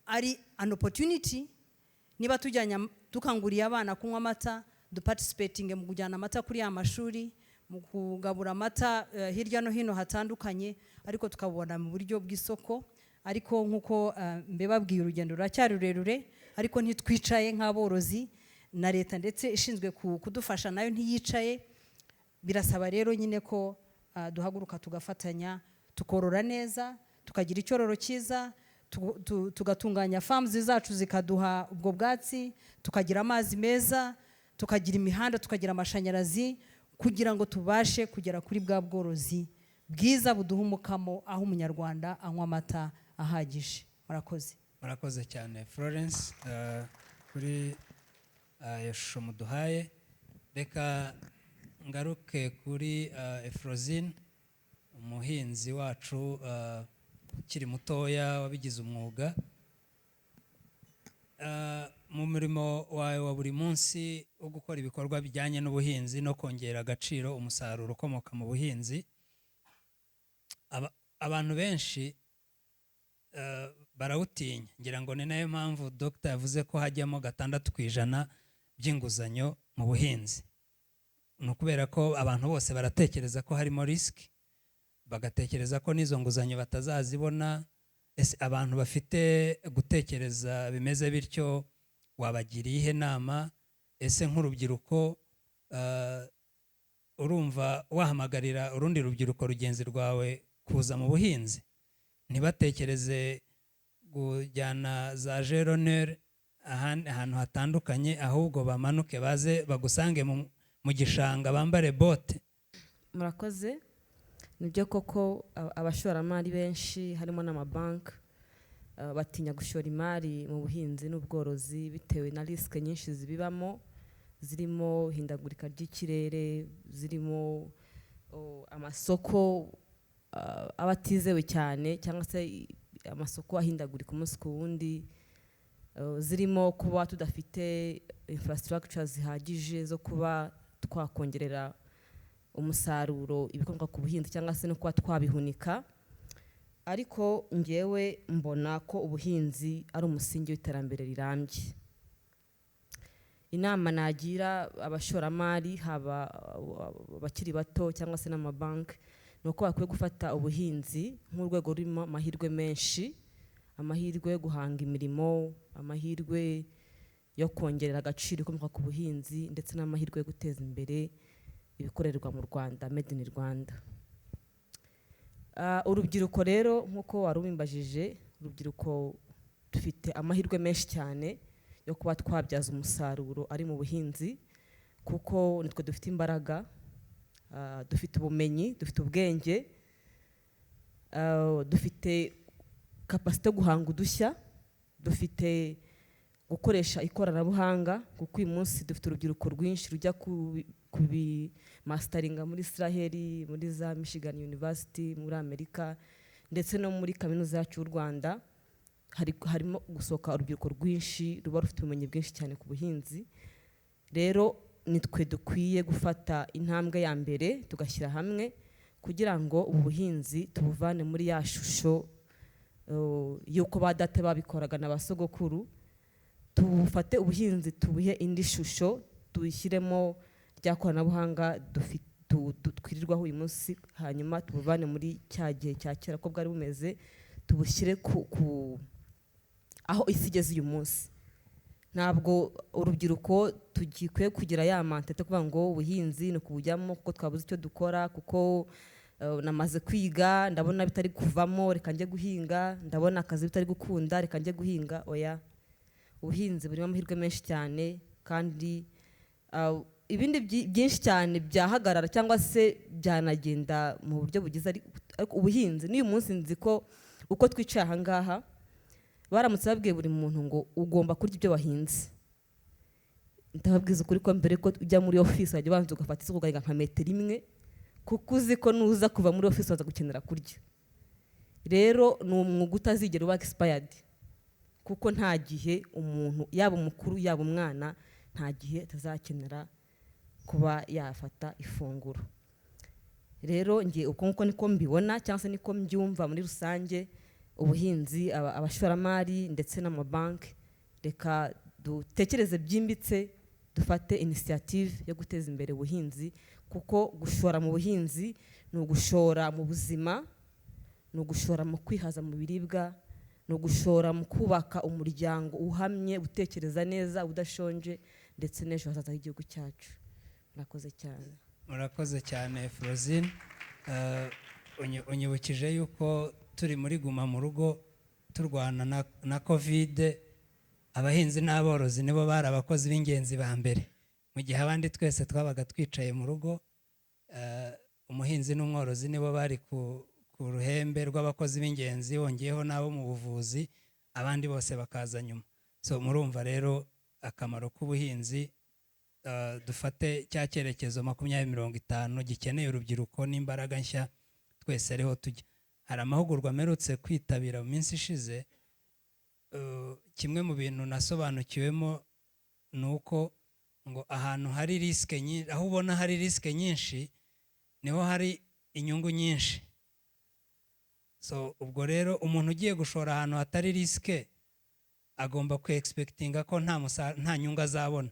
ari an opportunity, niba tukanguriye abana kunywa amata, duparticipating mu kujyana amata kuri ya mashuri, mu kugabura amata hirya no hino hatandukanye, ariko tukabona mu buryo bw'isoko. Ariko nkuko mbebabwiye, urugendo ruracyari rurerure, ariko ntitwicaye nk'aborozi, na leta ndetse ishinzwe kudufasha nayo ntiyicaye. Birasaba rero nyine ko duhaguruka tugafatanya, tukorora neza, tukagira icyororo cyiza, tugatunganya farms zacu zikaduha ubwo bwatsi, tukagira amazi meza, tukagira imihanda, tukagira amashanyarazi, kugira ngo tubashe kugera kuri bwa bworozi bwiza buduha umukamo, aho umunyarwanda anywa amata ahagije. Murakoze. Murakoze cyane Florence kuri yashusho muduhaye. Reka ngaruke kuri Efrosine, umuhinzi wacu ukiri mutoya wabigize umwuga. Mu murimo wawe wa buri munsi wo gukora ibikorwa bijyanye n'ubuhinzi no kongera agaciro umusaruro ukomoka mu buhinzi, abantu benshi barawutinya. Ngira ngo ni nayo mpamvu Dr. yavuze ko hajyamo 6% by'inguzanyo mu buhinzi. Ni ukubera ko abantu bose baratekereza ko harimo risk, bagatekereza ko n'izo nguzanyo batazazibona. Ese abantu bafite gutekereza bimeze bityo wabagiriye ihe nama? Ese nk'urubyiruko urumva wahamagarira urundi rubyiruko rugenzi rwawe kuza mu buhinzi, ntibatekereze kujyana za jeronere ahantu hatandukanye, ahubwo bamanuke baze bagusange mu gishanga bambare bote? Murakoze. Nibyo koko abashoramari benshi harimo n'amabanki batinya gushora imari mu buhinzi n'ubworozi bitewe na risike nyinshi zibibamo, zirimo hindagurika ry'ikirere, zirimo amasoko abatizewe cyane cyangwa se amasoko ahindagurika umunsi ku wundi, zirimo kuba tudafite infrastructure zihagije zo kuba twakongerera umusaruro ibikomoka ku buhinzi cyangwa se no kuba twabihunika. Ariko ngewe mbona ko ubuhinzi ari umusingi w'iterambere rirambye. inama nagira abashoramari haba abakiri bato cyangwa se n'amabanki ni uko bakwiye gufata ubuhinzi nk'urwego rurimo amahirwe menshi, amahirwe yo guhanga imirimo, amahirwe yo kongerera agaciro ikomoka ku buhinzi ndetse n'amahirwe yo guteza imbere ibikorerwa mu Rwanda, made in Rwanda. Urubyiruko rero nk'uko wari ubimbajije, urubyiruko dufite amahirwe menshi cyane yo kuba twabyaza umusaruro ari mu buhinzi, kuko nitwe dufite imbaraga, dufite ubumenyi, dufite ubwenge, dufite kapasite yo guhanga udushya, dufite gukoresha ikoranabuhanga, kuko uyu munsi dufite urubyiruko rwinshi rujya kubimasitaringa muri Israel, muri za Michigan University, muri Amerika ndetse no muri kaminuza yacu y'u Rwanda. Harimo gusohoka urubyiruko rwinshi ruba rufite ubumenyi bwinshi cyane ku buhinzi. Rero nitwe dukwiye gufata intambwe ya mbere tugashyira hamwe kugira ngo ubu buhinzi tubuvane muri ya shusho yuko ba data babikoraga na basogokuru, tufate ubuhinzi tubuhe indi shusho, tuyishyiremo rya koranabuhanga twirirwaho uyu munsi, hanyuma tubuvane muri cya gihe cya kera ko bwari bumeze, tubushyire aho isi igeze uyu munsi. Ntabwo urubyiruko tugikwiye kugira ya mantete kuvuga ngo ubuhinzi ni ukubujyamo kuko twabuze icyo dukora, kuko namaze kwiga ndabona bitari kuvamo reka njye guhinga, ndabona akazi bitari gukunda reka njye guhinga. Oya, ubuhinzi burimo amahirwe menshi cyane, kandi ibindi byinshi cyane byahagarara cyangwa se byanagenda mu buryo bugize, ariko ubuhinzi n'uyu munsi nzi ko uko twicaye aha ngaha baramutse babwiye buri muntu ngo ugomba kurya ibyo wahinze, ndababwiza ukuri ko mbere ko ujya muri office wajya ubanza ugafata isuka ugahinga nka metero imwe, kuko uzi ko nuza kuva muri office waza gukenera kurya. Rero ni umwuga utazigera uba expired, kuko nta gihe umuntu yaba umukuru yaba umwana nta gihe atazakenera kuba yafata ifunguro. Rero ngiye uko nguko niko mbibona cyangwa se niko mbyumva muri rusange ubuhinzi, abashoramari ndetse n'amabanki. Reka dutekereze byimbitse, dufate initiative yo guteza imbere ubuhinzi, kuko gushora mu buhinzi ni ugushora mu buzima, ni ugushora mu kwihaza mu biribwa, ni ugushora mu kubaka umuryango uhamye, utekereza neza, udashonje, ndetse n'ejo hazaza h'igihugu cyacu. Murakoze cyane. Murakoze cyane Frozine. Unyibukije yuko turi muri guma mu rugo turwana na COVID, abahinzi n'aborozi nibo bari abakozi b'ingenzi ba mbere, mu gihe abandi twese twabaga twicaye mu rugo. Umuhinzi n'umworozi nibo bari ku ruhembe rw'abakozi b'ingenzi, wongeyeho n'abo mu buvuzi, abandi bose bakaza nyuma. So murumva rero akamaro k'ubuhinzi. Dufate cya cyerekezo 2050 gikeneye urubyiruko n'imbaraga nshya, twese ariho tujya. Hari amahugurwa amerutse kwitabira mu minsi ishize, kimwe mu bintu nasobanukiwemo ni uko ngo ahantu hari risike nyinshi, aho ubona hari risike nyinshi niho hari inyungu nyinshi. So ubwo rero umuntu ugiye gushora ahantu hatari risike agomba ku-expectinga ko nta nyungu azabona,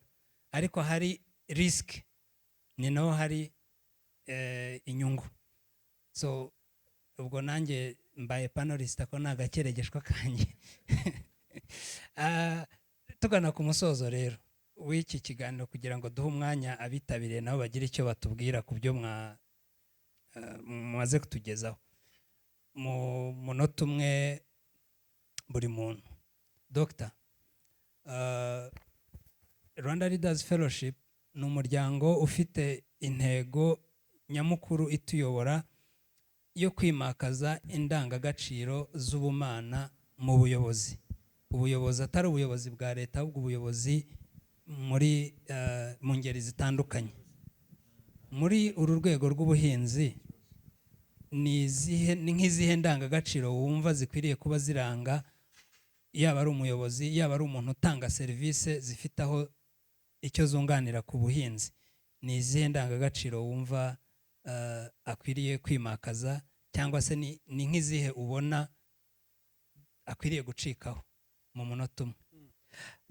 ariko hari risike ni naho hari inyungu. So ubwo nanjye mbaye panelista ko nagakeregeshwa kanye. Tugana ku musozo rero w'iki kiganiro kugira ngo duhe umwanya abitabiriye nabo bagira icyo batubwira ku byo mwaze kutugezaho mu munota umwe buri muntu. Dr. Rwanda Leaders Fellowship ni umuryango ufite intego nyamukuru ituyobora yo kwimakaza indangagaciro z'ubumana mu buyobozi. Ubuyobozi atari ubuyobozi bwa leta, ahubwo ubuyobozi mu ngeri zitandukanye. Muri uru rwego rw'ubuhinzi ni nk'izihe ndangagaciro wumva zikwiriye kuba ziranga yaba ari umuyobozi, yaba ari umuntu utanga serivisi zifite aho icyo zunganira ku buhinzi? Ni izihe ndangagaciro wumva akwiriye kwimakaza, cyangwa se ni nk'izihe ubona akwiriye gucikaho mu munota umwe?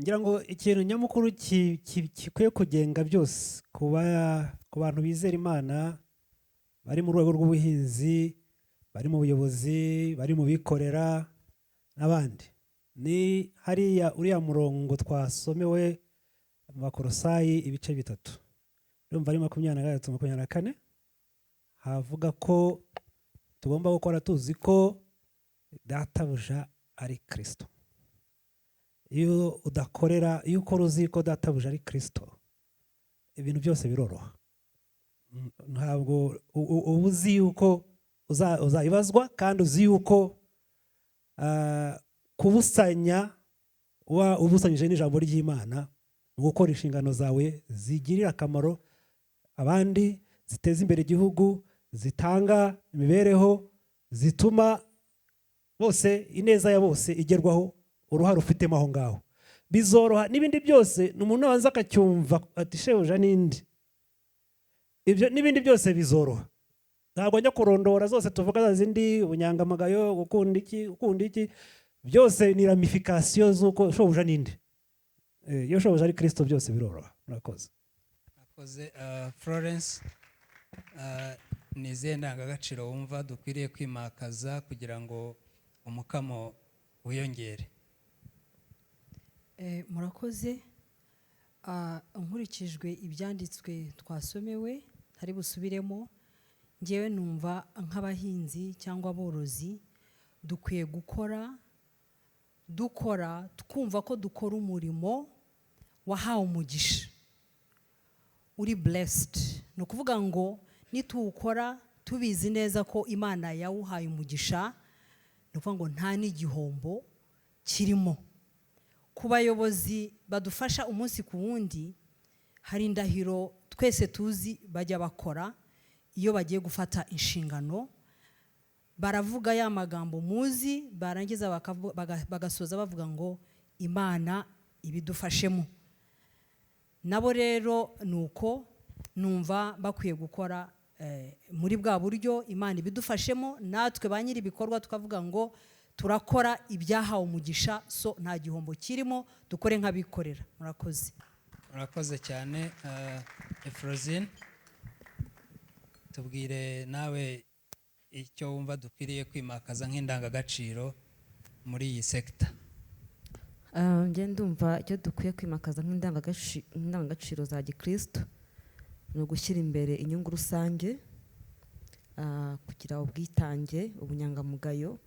ngira ngo ikintu nyamukuru gikwiye kugenga byose ku bantu bizera Imana bari mu rwego rw'ubuhinzi, bari mu buyobozi, bari mu bikorera n'abandi, ni hariya uriya murongo twasomewe mu Bakolosayi ibice 3, urumva ari 23-24, havuga ko tugomba gukora tuzi ko databuja ari Kristo. Iyo ukora uzi ko databuja ari Kristo, ibintu byose biroroha. Ntabwo uzi yuko uzayibazwa, kandi uzi yuko kubusanya ubusanyije n'ijambo ry'Imana mu gukora inshingano zawe zigirira akamaro abandi, ziteza imbere igihugu, zitanga imibereho, zituma bose ineza ya bose igerwaho, uruhare ufitemo aho ngaho bizoroha. N'ibindi byose ni umuntu abanza akacyumva ati shebuja n'indi, ibyo n'ibindi byose bizoroha. Ntabwo njya kurondora zose tuvuga za zindi, ubunyangamagayo, gukunda iki byose ni ramification z'uko shobuja n'indi. Iyo shobuja ari Kristo byose biroroha. Murakoze. Florence, ni izihe ndangagaciro wumva dukwiriye kwimakaza kugira ngo umukamo wiyongere? Murakoze. Nkurikijwe ibyanditswe twasomewe hari busubiremo, ngewe numva nk'abahinzi cyangwa aborozi dukwiye dukora twumva ko dukora umurimo wahawe umugisha, uri blessed. Ni ukuvuga ngo nituwukora tubizi neza ko Imana yawuhaye umugisha, ni ukuvuga ngo nta n'igihombo kirimo. Ku bayobozi badufasha umunsi ku wundi, hari indahiro twese tuzi bajya bakora iyo bagiye gufata inshingano, baravuga ya magambo muzi, barangiza bagasoza bavuga ngo Imana ibidufashemo. Nabo rero nuko numva bakwiye gukora muri bwa buryo Imana ibidufashemo, natwe ba nyiri ibikorwa tukavuga ngo turakora ibyahawe umugisha, so nta gihombo kirimo, dukore nk'abikorera. Murakoze. Murakoze cyane. Efrozine, tubwire nawe icyo wumva dukwiriye kwimakaza nk'indangagaciro muri iyi sekita. Njye ndumva icyo dukwiye kwimakaza nk'indangagaciro za Gikristo ni ugushyira imbere inyungu rusange, kugira ubwitange, ubunyangamugayo,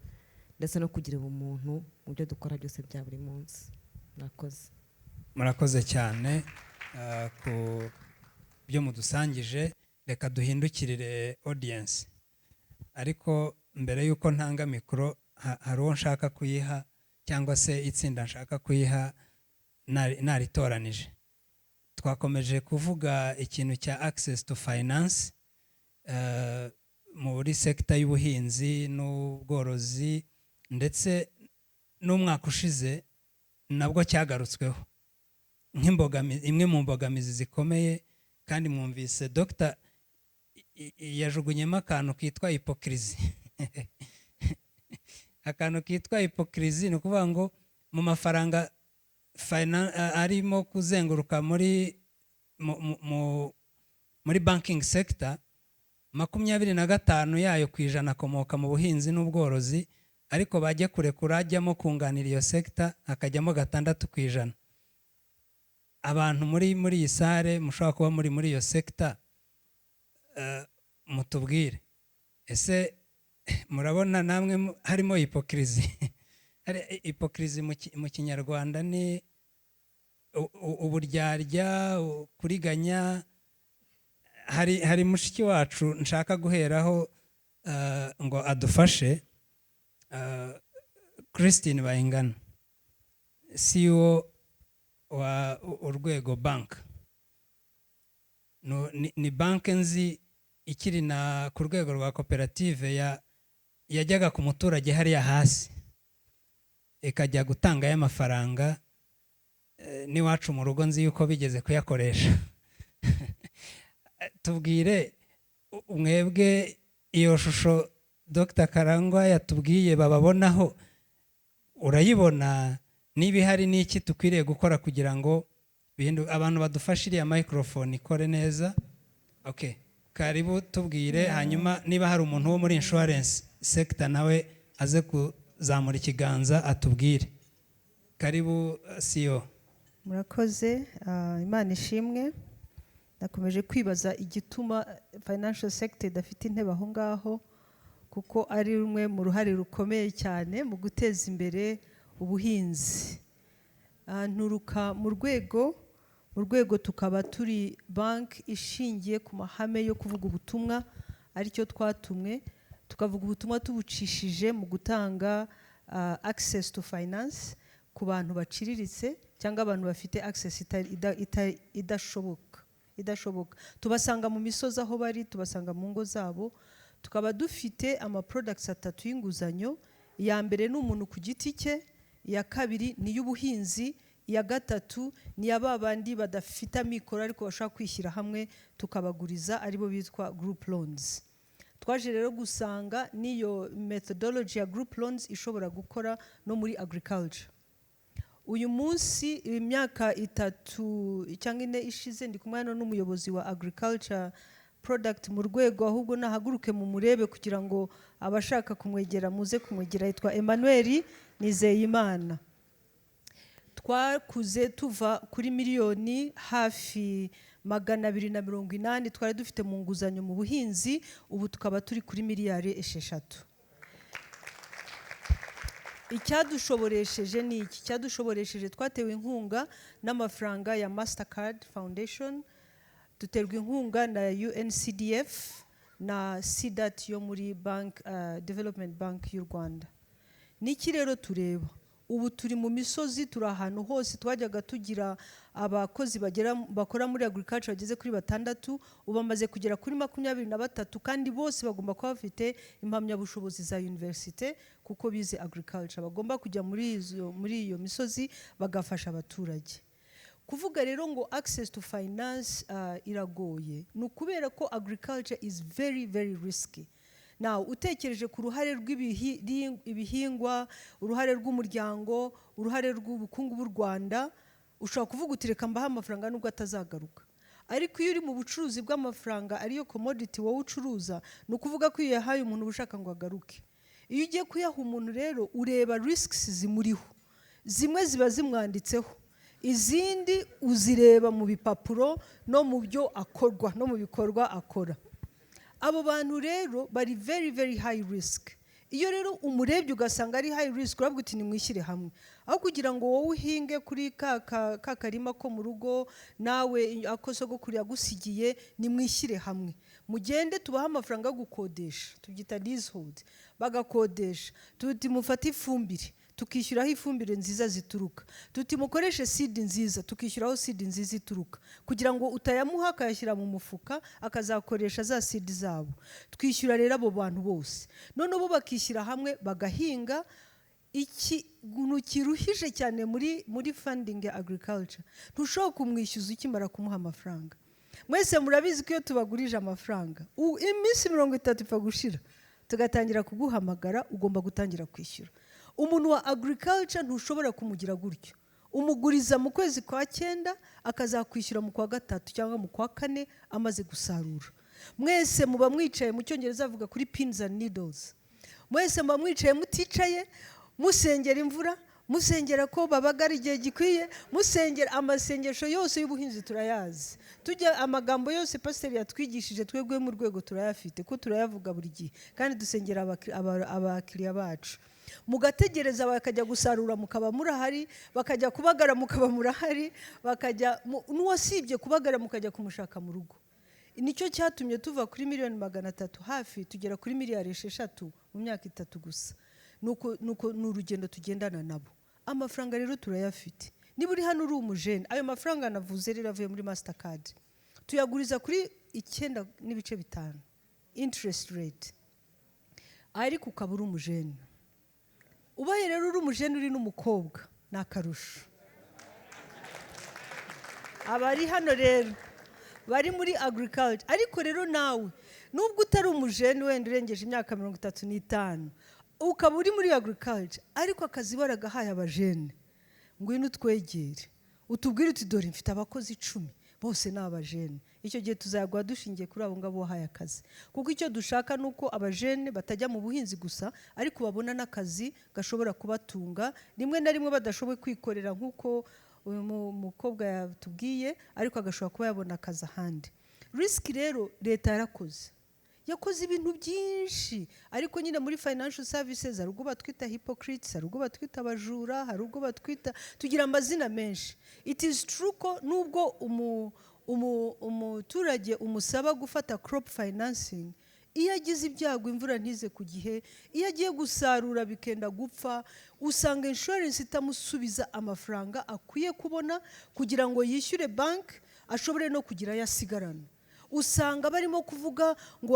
ndetse no kugira ubumuntu mu byo dukora byose bya buri munsi. Murakoze. Murakoze cyane ku byo mudusangije. Reka duhindukirire audience, ariko mbere y'uko ntanga mikoro hari uwo nshaka kuyiha, cyangwa se itsinda nshaka kuyiha naritoranije. Twakomeje kuvuga ikintu cya access to finance muri sekita y'ubuhinzi n'ubworozi, ndetse n'umwaka ushize nabwo cyagarutsweho imwe mu mbogamizi zikomeye. Kandi mwumvise Dr. yajugunyemo akantu kitwa hypocrisy. Akantu kitwa hypocrisy ni ukuvuga ngo mu mafaranga arimo kuzenguruka muri banking sector, 25% yayo kwijana akomoka mu buhinzi n'ubworozi, ariko bajye kurekura ajyamo kunganira iyo sector akajyamo 6%. Abantu muri iyi sare mushobora kuba muri iyo sector, mutubwire, ese murabona namwe harimo hypocrisy? Hypocrisy mu Kinyarwanda ni uburyarya, kuriganya. Hari mushiki wacu nshaka guheraho ngo adufashe, Christine Bayingana, CEO wa Urwego Bank. Ni bank nzi ikiri na ku rwego rwa koperative yajyaga ku muturage hariya hasi, ikajya gutanga y'amafaranga. N'iwacu mu rugo nzi yuko bigeze kuyakoresha. Tubwire mwebwe iyo shusho Dr. Karangwa yatubwiye bababonaho, urayibona? niba ihari n'iki tukwiriye gukora kugira ngo abantu badufashe iriya microphone ikore neza. Okay, karibu tubwire, hanyuma niba hari umuntu wo muri insurance sector nawe aze kuzamura ikiganza atubwire. Karibu CEO. Murakoze, Imana ishimwe. Nakomeje kwibaza igituma financial sector idafite intebe aho ngaho, kuko ari rumwe mu ruhare rukomeye cyane mu guteza imbere ubuhinzi. Nturuka mu rwego tukaba turi bank ishingiye ku mahame yo kuvuga ubutumwa, aricyo twatumwe tukavuga ubutumwa tubucishije mu gutanga access to finance ku bantu baciriritse cyangwa abantu bafite access idashoboka. Tubasanga mu misozi aho bari, tubasanga mu ngo zabo. Tukaba dufite products 3 y'inguzanyo. Iya mbere ni umuntu ku giti cye, iya kabiri ni y'ubuhinzi, iya gatatu ni ababandi badafite amikoro ariko bashaka kwishyira hamwe tukabaguriza, aribo bitwa group loans. Twaje rero gusanga niyo methodology ya group loans ishobora gukora no muri agriculture. Uyu munsi imyaka 3 cyangwa 4 ishize ndi kumwe n'umuyobozi wa agriculture product mu rwego, ahubwo nahaguruke mu murebe kugira ngo abashaka kumwegera muze kumwegera. Yitwa Emmanuel Nizeyimana. Twakuze tuva kuri miliyoni hafi 280 twari dufite mu nguzanyo mu buhinzi, ubu tukaba turi kuri miliyari 6. Icyadushoboresheje ni iki? Cyadushoboresheje twatewe inkunga n'amafaranga ya Mastercard Foundation, duterwa inkunga na UNCDF na CDAT yo muri Development Bank y'u Rwanda. Niki rero tureba? Ubu turi mu misozi, turi ahantu hose. Twajyaga tugira abakozi bakora muri agriculture bageze kuri 6, ubu bamaze kugera kuri 23, kandi bose bagomba kuba bafite impamyabushobozi za universite kuko bize agriculture. Bagomba kujya muri iyo misozi bagafasha abaturage. Kuvuga rero ngo access to finance iragoye, ni ukubera ko agriculture is very very risky. Now utekereje ku ruhare rw'ibihingwa, uruhare rw'umuryango, uruhare rw'ubukungu bw'u Rwanda, ushobora kuvuga uti reka mbaha amafaranga nubwo atazagaruka. Ariko iyo uri mu bucuruzi bw'amafaranga ariyo commodity wowe ucuruza, ni ukuvuga ko iyo yahaye umuntu ushaka ngo agaruke. Iyo ugiye kuyaha umuntu rero ureba risks zimuriho, zimwe ziba zimwanditseho, izindi uzireba mu bipapuro no mu byo akorwa no mu bikorwa akora. Abo bantu rero bari very very high risk. Iyo rero umurebye ugasanga ari high risk, uravuga uti nimwishyire hamwe, aho kugira ngo wowe uhinge kuri ka karima ko mu rugo nawe akosogokuru yagusigiye, nimwishyire hamwe. Mugende tubaha amafaranga yo gukodesha, tubyita leasehold, bagakodesha. Tuti mufate ifumbire, tukishyuraho ifumbire nziza zituruka. Tuti mukoreshe seed nziza, tukishyuraho seed nziza ituruka, kugira ngo utayamuha akayashyira mu mufuka akazakoresha za seed zabo. Twishyura rero abo bantu bose, none bo bakishyira hamwe bagahinga. Ikintu kiruhije cyane muri funding ya agriculture, ntushobora kumwishyuza ukimara kumuha amafaranga. Mwese murabizi ko iyo tubagurije amafaranga iminsi 30 ipfa gushira tugatangira kuguhamagara, ugomba gutangira kwishyura. Umuntu wa agriculture ntushobora kumugira gutyo. Umuguriza mu kwezi kwa 9 akazakwishyura mu kwa 3 cyangwa mu kwa 4 amaze gusarura. Mwese muba mwicaye, mu cyongereza avuga kuri pins and needles. Mwese muba mwicaye muticaye, musengera imvura, musengera ko babagara igihe gikwiye, musengera amasengesho yose y'ubuhinzi turayazi. Tujya amagambo yose pastor yatwigishije twebwe mu rwego turayafite ko turayavuga buri gihe, kandi dusengera abakiriya bacu. Mugategereza bakajya gusarura mukaba murahari, bakajya kubagara mukaba murahari, bakajya n'uwasibye kubagara mukajya kumushaka mu rugo. Nicyo cyatumye tuva kuri 300,000 hafi tugera kuri 6 mu myaka 3 gusa. Nuko n'urugendo tugendana nabo. Amafaranga rero turayafite. Niba uri hano uri umujene, ayo mafaranga navuze rero avuye muri Mastercard, tuyaguriza kuri 9.5 interest rate, ariko ukaba uri umujene. Ubaye rero uri umujene uri n'umukobwa nakarusho. Abari hano rero bari muri agriculture, ariko rero nawe nubwo utari umujene wenda urengeje imyaka 35 ukaba uri muri agriculture, ariko akazi baragahaye abajene, ngwino utwegere utubwire uti dore mfite abakozi 10 bose ni abajene. Icyo gihe tuzayaguha dushingiye kuri abo ngabo wahaye akazi, kuko icyo dushaka ni uko abajene batajya mu buhinzi gusa ariko babona n'akazi gashobora kubatunga, rimwe na rimwe badashoboye kwikorera nk'uko uyu mukobwa yatubwiye, ariko agashobora kuba yabona akazi ahandi. Risk rero leta yakoze ibintu byinshi, ariko nyine muri financial services hari ubwo batwita hypocrites, hari ubwo batwita abajura, hari ubwo batwita tugira amazina menshi. It is true ko nubwo umuturage umusaba gufata crop financing, iyo agize ibyago imvura ntize ku gihe, iyo agiye gusarura bikenda gupfa, usanga insurance itamusubiza amafaranga akwiye kubona kugira ngo yishyure bank ashobore no kugira yasigarana. Usanga barimo kuvuga ngo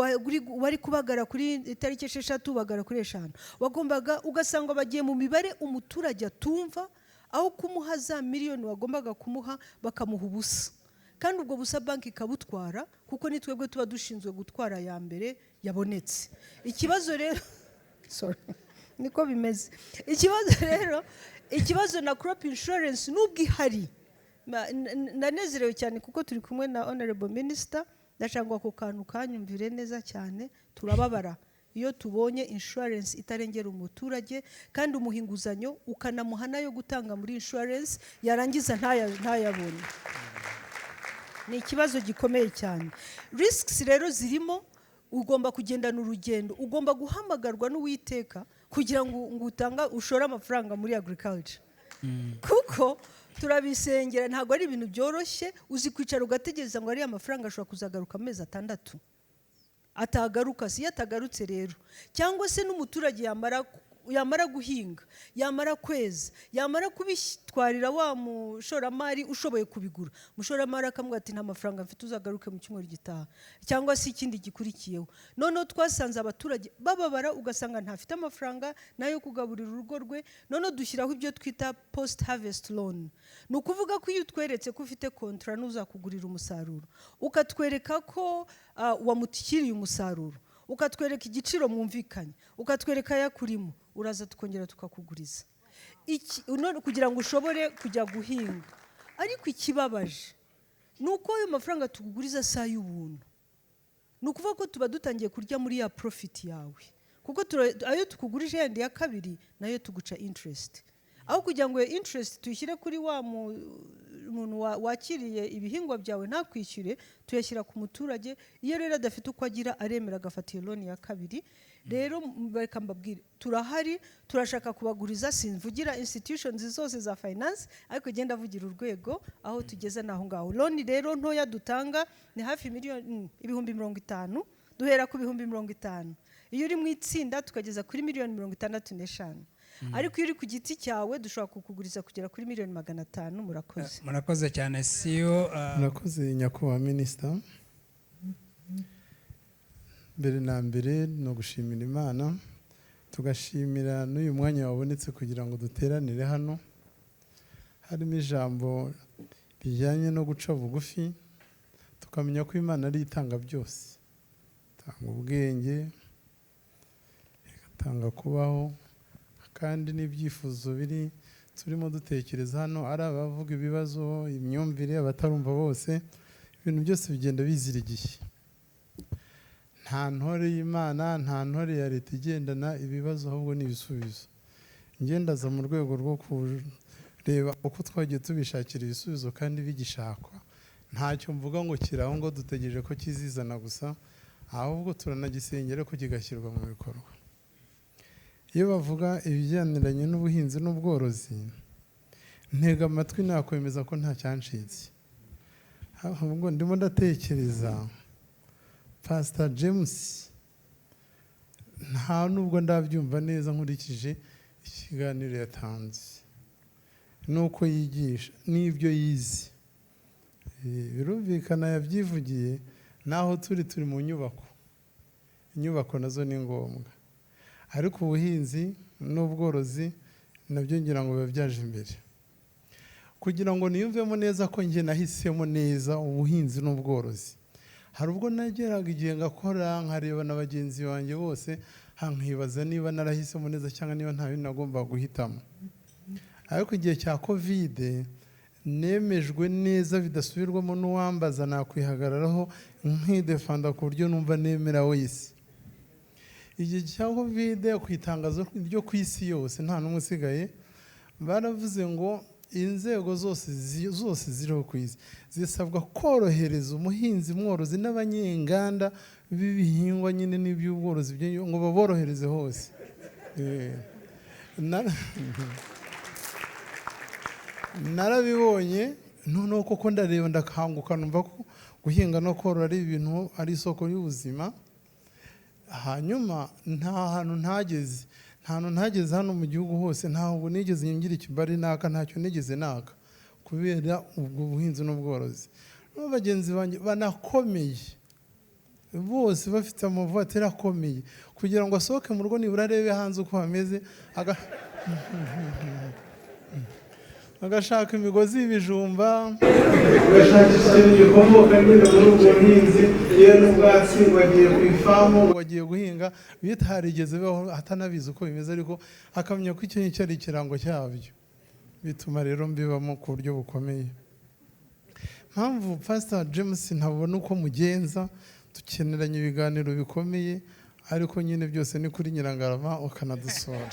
wari kubagara kuri itariki 6 bagara kuri 5, wagombaga ugasanga bagiye mu mibare umuturage atumva, aho kumuha za miliyoni wagombaga kumuha bakamuha ubusa, kandi ubwo busa banki ikabutwara, kuko ni twebwe tuba dushinzwe gutwara ya mbere yabonetse. Ikibazo rero niko bimeze. Ikibazo na crop insurance nubwo ihari, nanezerewe cyane kuko turi kumwe na honorable minister, ndashangwa ku kantu kanyumvire neza cyane. Turababara iyo tubonye insurance itarengera umuturage, kandi umuhinguzanyo ukanamuhana yo gutanga muri insurance yarangiza ntayabone. Ni ikibazo gikomeye cyane. Risks rero zirimo, ugomba kugendana urugendo, ugomba guhamagarwa n'Uwiteka kugira ngo ushore amafaranga muri agriculture. Kuko turabisengera, ntabwo ari ibintu byoroshye. Uzi kwicara ugategereza ngo ari amafaranga ashobora kuzagaruka amezi 6 atagaruka. Si yatagarutse rero, cyangwa se n'umuturage yamara guhinga, yamara kweza, yamara kubitwarira wa mushoramari ushoboye kubigura, mushoramari akamubwira ati nta mafaranga mfite, uzagaruke mu cyumweru gitaha cyangwa se ikindi gikurikiyeho. Noneho twasanze abaturage bababara, ugasanga ntafite amafaranga nayo kugaburira urugo rwe. Noneho dushyiraho ibyo twita post harvest loan. Ni ukuvuga ko iyo utweretse ko ufite kontra n'uzakugurira umusaruro, ukatwereka ko wamutikiriye umusaruro, ukatwereka igiciro mwumvikanye, ukatwereka yakurimo, uraza tukongera tukakuguriza kugira ngo ushobore kujya guhinga. Ariko ikibabaje nuko ayo mafaranga tukuguriza saa y'ubuntu. Ni ukuvuga ko tuba dutangiye kurya muri ya profit yawe, kuko ayo tukugurije yandi ya kabiri nayo tuguca interest. Aho kugira ngo interest tuyishyire kuri wa umuntu wakiriye ibihingwa byawe ntakwishyure, tuyashyira ku muturage. Iyo rero adafite uko agira, aremera agafata iyo loan ya kabiri. Rero bareka mbabwire, turahari, turashaka kubaguriza. Sinvugira institutions zose za finance, ariko genda avugira urwego aho tugeze naho ngaho. Loan rero ntoya dutanga ni hafi miliyoni 50,000, duhera ku 50,000. Iyo uri mu itsinda tukageza kuri miliyoni 65. Ariko iyo uri ku giti cyawe dushobora kukuguriza kugera kuri miliyoni 500. Murakoze. Murakoze cyane CEO. Murakoze nyakubahwa minister. Mbere na mbere no gushimira Imana, tugashimira n'uyu mwanya wabonetse kugira ngo duteranire hano. Harimo ijambo bijyanye no guca bugufi, tukamenya ko Imana ari itanga byose, itanga ubwenge, igatanga kubaho, kandi n'ibyifuzo biri turimo dutekereza hano, ari abavuga ibibazo, imyumvire, abatarumva bose, ibintu byose bigenda bizira igihe. Nta ntore y'Imana, nta ntore ya leta igendana ibibazo, ahubwo n'ibisubizo. Ngendaza mu rwego rwo kureba uko twagiye tubishakira ibisubizo kandi bigishakwa. Ntacyo mvuga ngo kiraho ngo dutegereje ko kizizana gusa, ahubwo turanagisengera ko kigashyirwa mu bikorwa. Iyo bavuga ibijyaniranye n'ubuhinzi n'ubworozi, ntega amatwi nakwemeza ko nta cyancitse. Ahubwo ndimo ndatekereza Pastor James, nta nubwo ndabyumva neza nkurikije ikiganiro yatanze, nuko yigisha n'ibyo yize. Birumvikana yabyivugiye, naho turi mu nyubako. Inyubako nazo ni ngombwa, ariko ubuhinzi n'ubworozi nabyo ngira ngo biba byaje imbere. Kugira ngo niyumvemo neza ko njye nahisemo neza ubuhinzi n'ubworozi, hari ubwo nageraga igihe ngakora nkareba na bagenzi banjye bose, nkibaza niba narahisemo neza cyangwa niba nta bindi nagomba guhitamo. ariko igihe cya kovide nemejwe neza bidasubirwamo n'uwambaza nakwihagararaho nkidefanda ku buryo numva nemera wese. Igihe cya kovide ku itangazo ryo ku isi yose nta n'umwe usigaye baravuze ngo inzego zose ziriho ku isi zisabwa korohereza umuhinzi mworozi n'abanyenganda b'ibihingwa nyine n'iby'ubworozi ngo baborohereze hose. Narabibonye noneho koko ndareba ndakanguka numva ko guhinga no korora ari ibintu ari isoko y'ubuzima. Hanyuma nta hantu ntageze hano mu gihugu hose, ntabwo nigeze ngira ikibari naka, ntacyo nigeze naka kubera ubwo buhinzi n'ubworozi. Bagenzi banjye banakomeye bose bafite amavuta akomeye kugira ngo asohoke mu rugo nibura arebe hanze uko hameze, agashaka imigozi y'ibijumba, agashakisha ikintu gikomoka nyine muri ubwo buhinzi, yewe n'ubwatsi wagiye ku ifamu, wagiye guhinga bitarigeze bibaho atanabizi uko bimeze, ariko akamenya ko icyo ngicyo ari ikirango cyabyo. Bituma rero mbibamo ku buryo bukomeye. Mpamvu Pastor James ntabona uko mugenza, dukeneranye ibiganiro bikomeye, ariko nyine byose ni kuri Nyirangarama ukanadusora.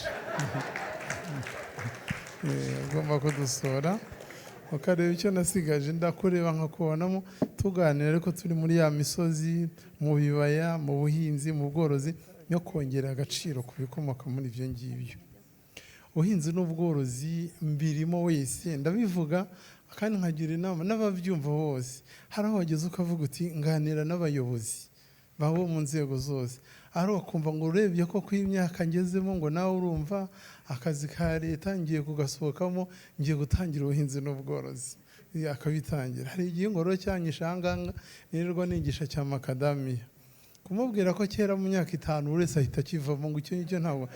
Ugomba kudusora ukareba icyo nasigaje, ndakureba nkakubonamo tuganira, ariko turi muri ya misozi, mu bibaya, mu buhinzi, mu bworozi, no kongera agaciro ku bikomoka muri ibyo ngibyo. Ubuhinzi n'ubworozi mbirimo wese ndabivuga kandi nkagira inama n'ababyumva bose. Hari aho wageze ukavuga uti nganira n'abayobozi babo mu nzego zose, ari ukumva ngo urebye ko ku imyaka ngezemo ngo nawe urumva akazi ka leta ngiye kugasohokamo, ngiye gutangira ubuhinzi n'ubworozi, akabitangira. Hari igihe ngoro cyanyishanganga nirirwa nigisha cya makadamiya, kumubwira ko kera mu myaka 5 buri wese ahita akivamo ngo icyo ngicyo ntabwo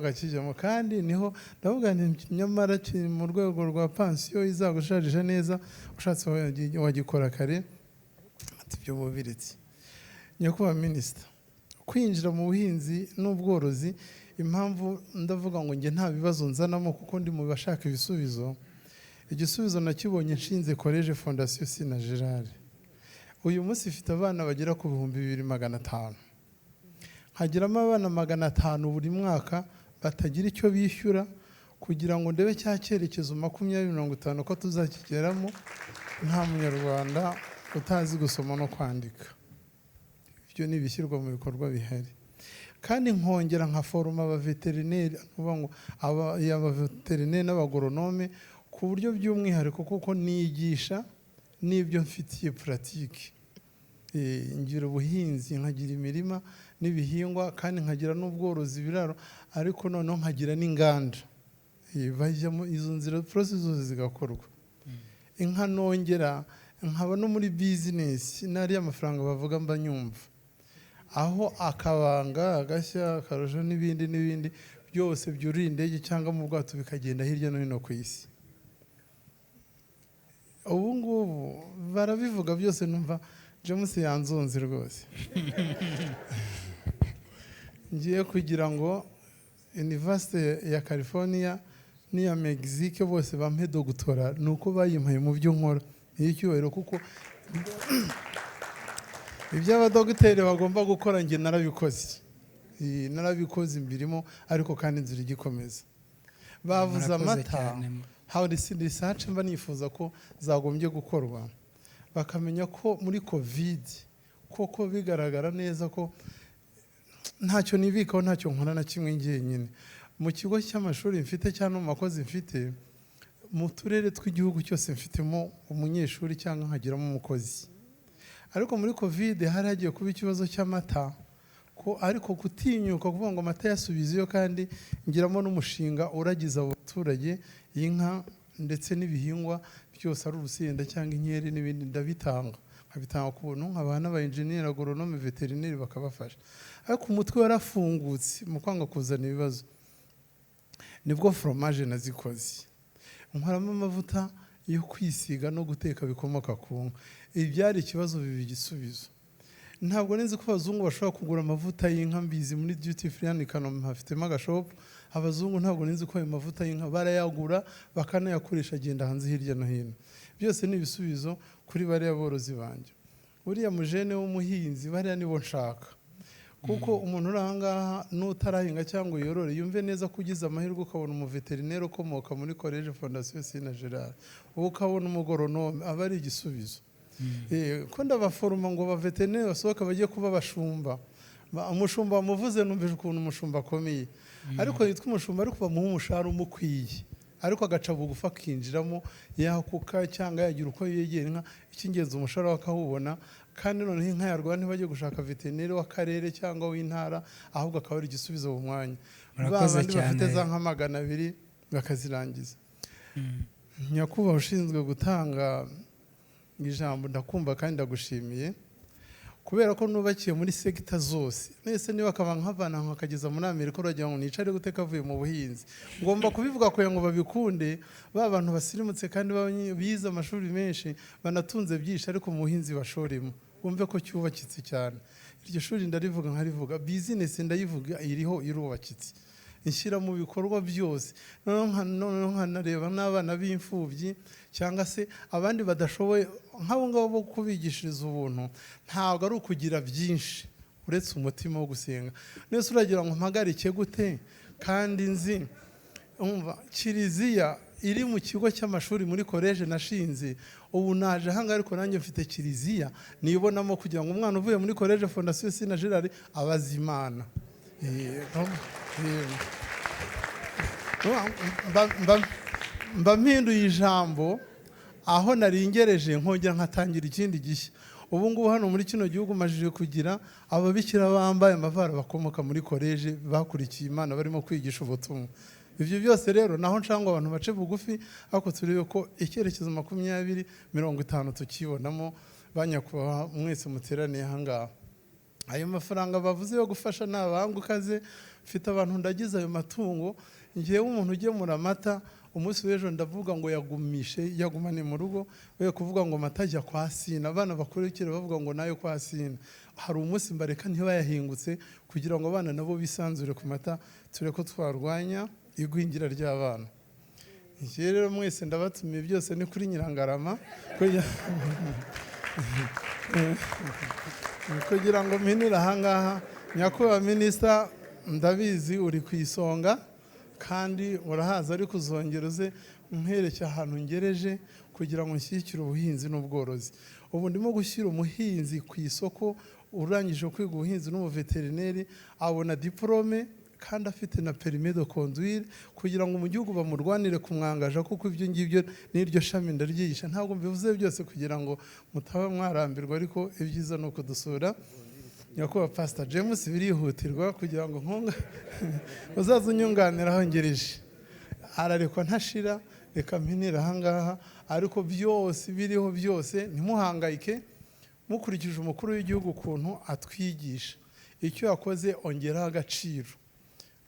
akijyamo. Kandi niho ndavuga nti nyamara mu rwego rwa pansiyo izagusharisha neza, ushatse wagikora kare, ati byo bubiretse. Nyakubahwa Minisita, kwinjira mu buhinzi n'ubworozi, impamvu ndavuga ngo nge nta bibazo nzanamo kuko ndi mu bashaka ibisubizo. Igisubizo nakibonye nshinze College Fondation Sina Gerard. Uyu munsi ifite abana bagera ku 2500, nkagiramo abana 500 buri mwaka batagira icyo bishyura, kugira ngo ndebe cya cyerekezo 2050 ko tuzakigeramo nta munyarwanda utazi gusoma no kwandika. Ibyo ni ibishyirwa mu bikorwa bihari. Kandi nkongera nka foruma abaveterineri, abaveterineri n'abagoronome ku buryo by'umwihariko kuko nigisha n'ibyo mfitiye pratique. Ngira ubuhinzi, nkagira imirima n'ibihingwa, kandi nkagira n'ubworozi biraro, ariko noneho nkagira n'inganda bajyamo izo nzira process zose zigakorwa. Inka nongera nkaba no muri business nari amafaranga bavuga mba nyumva, aho akabanga agashya akarusho n'ibindi byose byuri indege cyangwa mu bwato bikagenda hirya no hino ku isi. Ubu ngubu barabivuga byose numva James yanzonze rwose. Ngiye kugira ngo University ya California n'iya Mexique bose bampe dogutora, nuko bayimpaye mu byo nkora n'icyubahiro, kuko ibyo abadogiteri bagomba gukora nge narabikoze mbirimo, ariko kandi inzira igikomeza. Bavuze amata, how research mba nifuza ko zagombye gukorwa, bakamenya ko muri covid koko bigaragara neza ko ntacyo nibikaho, ntacyo nkora na kimwe ngiye nyine mu kigo cy'amashuri mfite cyangwa mu makozi mfite, mu turere tw'igihugu cyose mfitemo umunyeshuri cyangwa nkagiramo umukozi. Ariko muri covid hari hagiye kuba ikibazo cy'amata, ko ariko gutinyuka kuvuga ngo amata yasubizeyo, kandi ngiramo n'umushinga uragiza abaturage inka ndetse n'ibihingwa byose, ari urusenda cyangwa inkeri n'ibindi, ndabitanga nkabitanga ku buntu, nk'abana ba engineer, agoronome, veterineri bakabafasha. Ariko umutwe warafungutse mu kwanga kuzana ibibazo, nibwo fromage nazikoze, nkoramo amavuta yo kwisiga no guteka bikomoka ku nka. Ibi byari ikibazo, bibi igisubizo. ntabwo nzi ko abazungu bashobora kugura amavuta y'inka, mbizi muri duty free hano i Kanombe hafitemo agashopu. Abazungu ntabwo nzi ko ayo mavuta y'inka barayagura bakanayakoresha agenda hanze hirya no hino. Byose ni ibisubizo kuri bariya borozi banjye. Uriya mujene w'umuhinzi bariya nibo nshaka, kuko umuntu uri ahangaha n'utarahinga cyangwa yorore yumve neza ko ugize amahirwe ukabona umuveterineri ukomoka muri College Fondation Sina Gerard, ukabona umugoronome, aba ari igisubizo. Ko ndabaforoma ngo abaveterineri basohoka bagiye kuba abashumba. Umushumba wamuvuze numvise ukuntu umushumba akomeye, ariko yitwa umushumba ariko bamuha umushahara umukwiye, ariko agaca bugufa akinjiramo yakuka cyangwa yagira uko yegera inka. Icy'ingenzi umushahara wakawubona, kandi noneho inka yarwara ntibajye gushaka veterineri w'akarere cyangwa w'intara, ahubwo akaba ari igisubizo mu mwanya. Babandi bafite za nka 200 bakazirangiza. Nyakubahwa ushinzwe gutanga ijambo, ndakumva kandi ndagushimiye, kubera ko nubakiye muri sekita zose. Nese niba akaba nk'abana nkakageza muri Amerika uragira ngo nicare guteka avuye mu buhinzi, ngomba kubivuga kugira ngo babikunde. Ba bantu basirimutse kandi bize amashuri menshi banatunze byinshi, ariko mu buhinzi bashoremo, bumve ko cyubakitse cyane. Iryo shuri ndarivuga nkarivuga, business ndayivuga iriho irubakitse, inshyira mu bikorwa byose. Noneho nkanareba n'abana b'imfubyi cyangwa se abandi badashoboye, nk'abo ngabo bo kubigishiriza ubuntu. Ntabwo ari ukugira byinshi uretse umutima wo gusenga. Nese uragira ngo mpagarike gute kandi nzi umva kiliziya iri mu kigo cy'amashuri muri college nashinze. Ubu naje hanga ariko nanjye mfite kiliziya nibonamo kugira ngo umwana uvuye muri College Fondation Sina Gerard abazimana. Mba mpinduye ijambo aho naringereje nkongera nkatangira ikindi gishya. Ubu ngubu hano muri kino gihugu majije kugira ababikira bambaye amavara bakomoka muri college bakurikiye Imana barimo kwigisha ubutumwa. Ibyo byose rero naho nshangwa abantu bace bugufi, ariko turebe ko icyerekezo 2050 tukibonamo. Banyakubahwa mwese muteraniye ahangaha, ayo mafaranga bavuze yo gufasha n'abangukaze, mfite abantu ndagize ayo matungo. Ngiye umuntu ugemura amata, umunsi w'ejo ndavuga ngo yagumane mu rugo, we kuvuga ngo mata ajya kwa Sina. Abana bakurikira bavuga ngo nayo kwa Sina. Hari umunsi mbareka ntibayahingutse kugira ngo abana nabo bisanzure ku mata, ture ko twarwanya igwingira ry'abana. Ngiye rero mwese ndabatumiye, byose ni kuri Nyirangarama kugira ngo mpinira ahangaha. Nyakubahwa Minisita, ndabizi uri ku isonga kandi urahaza, ariko uzongereze mpereke ahantu ngereje kugira ngo nshyigikire ubuhinzi n'ubworozi. Ubu ndimo gushyira umuhinzi ku isoko urangije kwiga ubuhinzi n'umuveterineri, abona diplome kandi afite na permis de conduire, kugira ngo mu gihugu bamurwanire kumwangaja, kuko ibyo ngibyo n'iryo shami ndaryigisha. Ntabwo mbivuze byose kugira ngo mutaba mwarambirwa, ariko ibyiza nuko dusura. Nyakubahwa Pastor James birihutirwa kugira ngo nkonga uzaza unyunganiraho ngereje. Ararekwa ntashira, reka mpinira ahangaha, ariko byose biriho byose ntimuhangayike. Mukurikije umukuru w'igihugu ukuntu atwigisha, icyo yakoze ongeraho agaciro.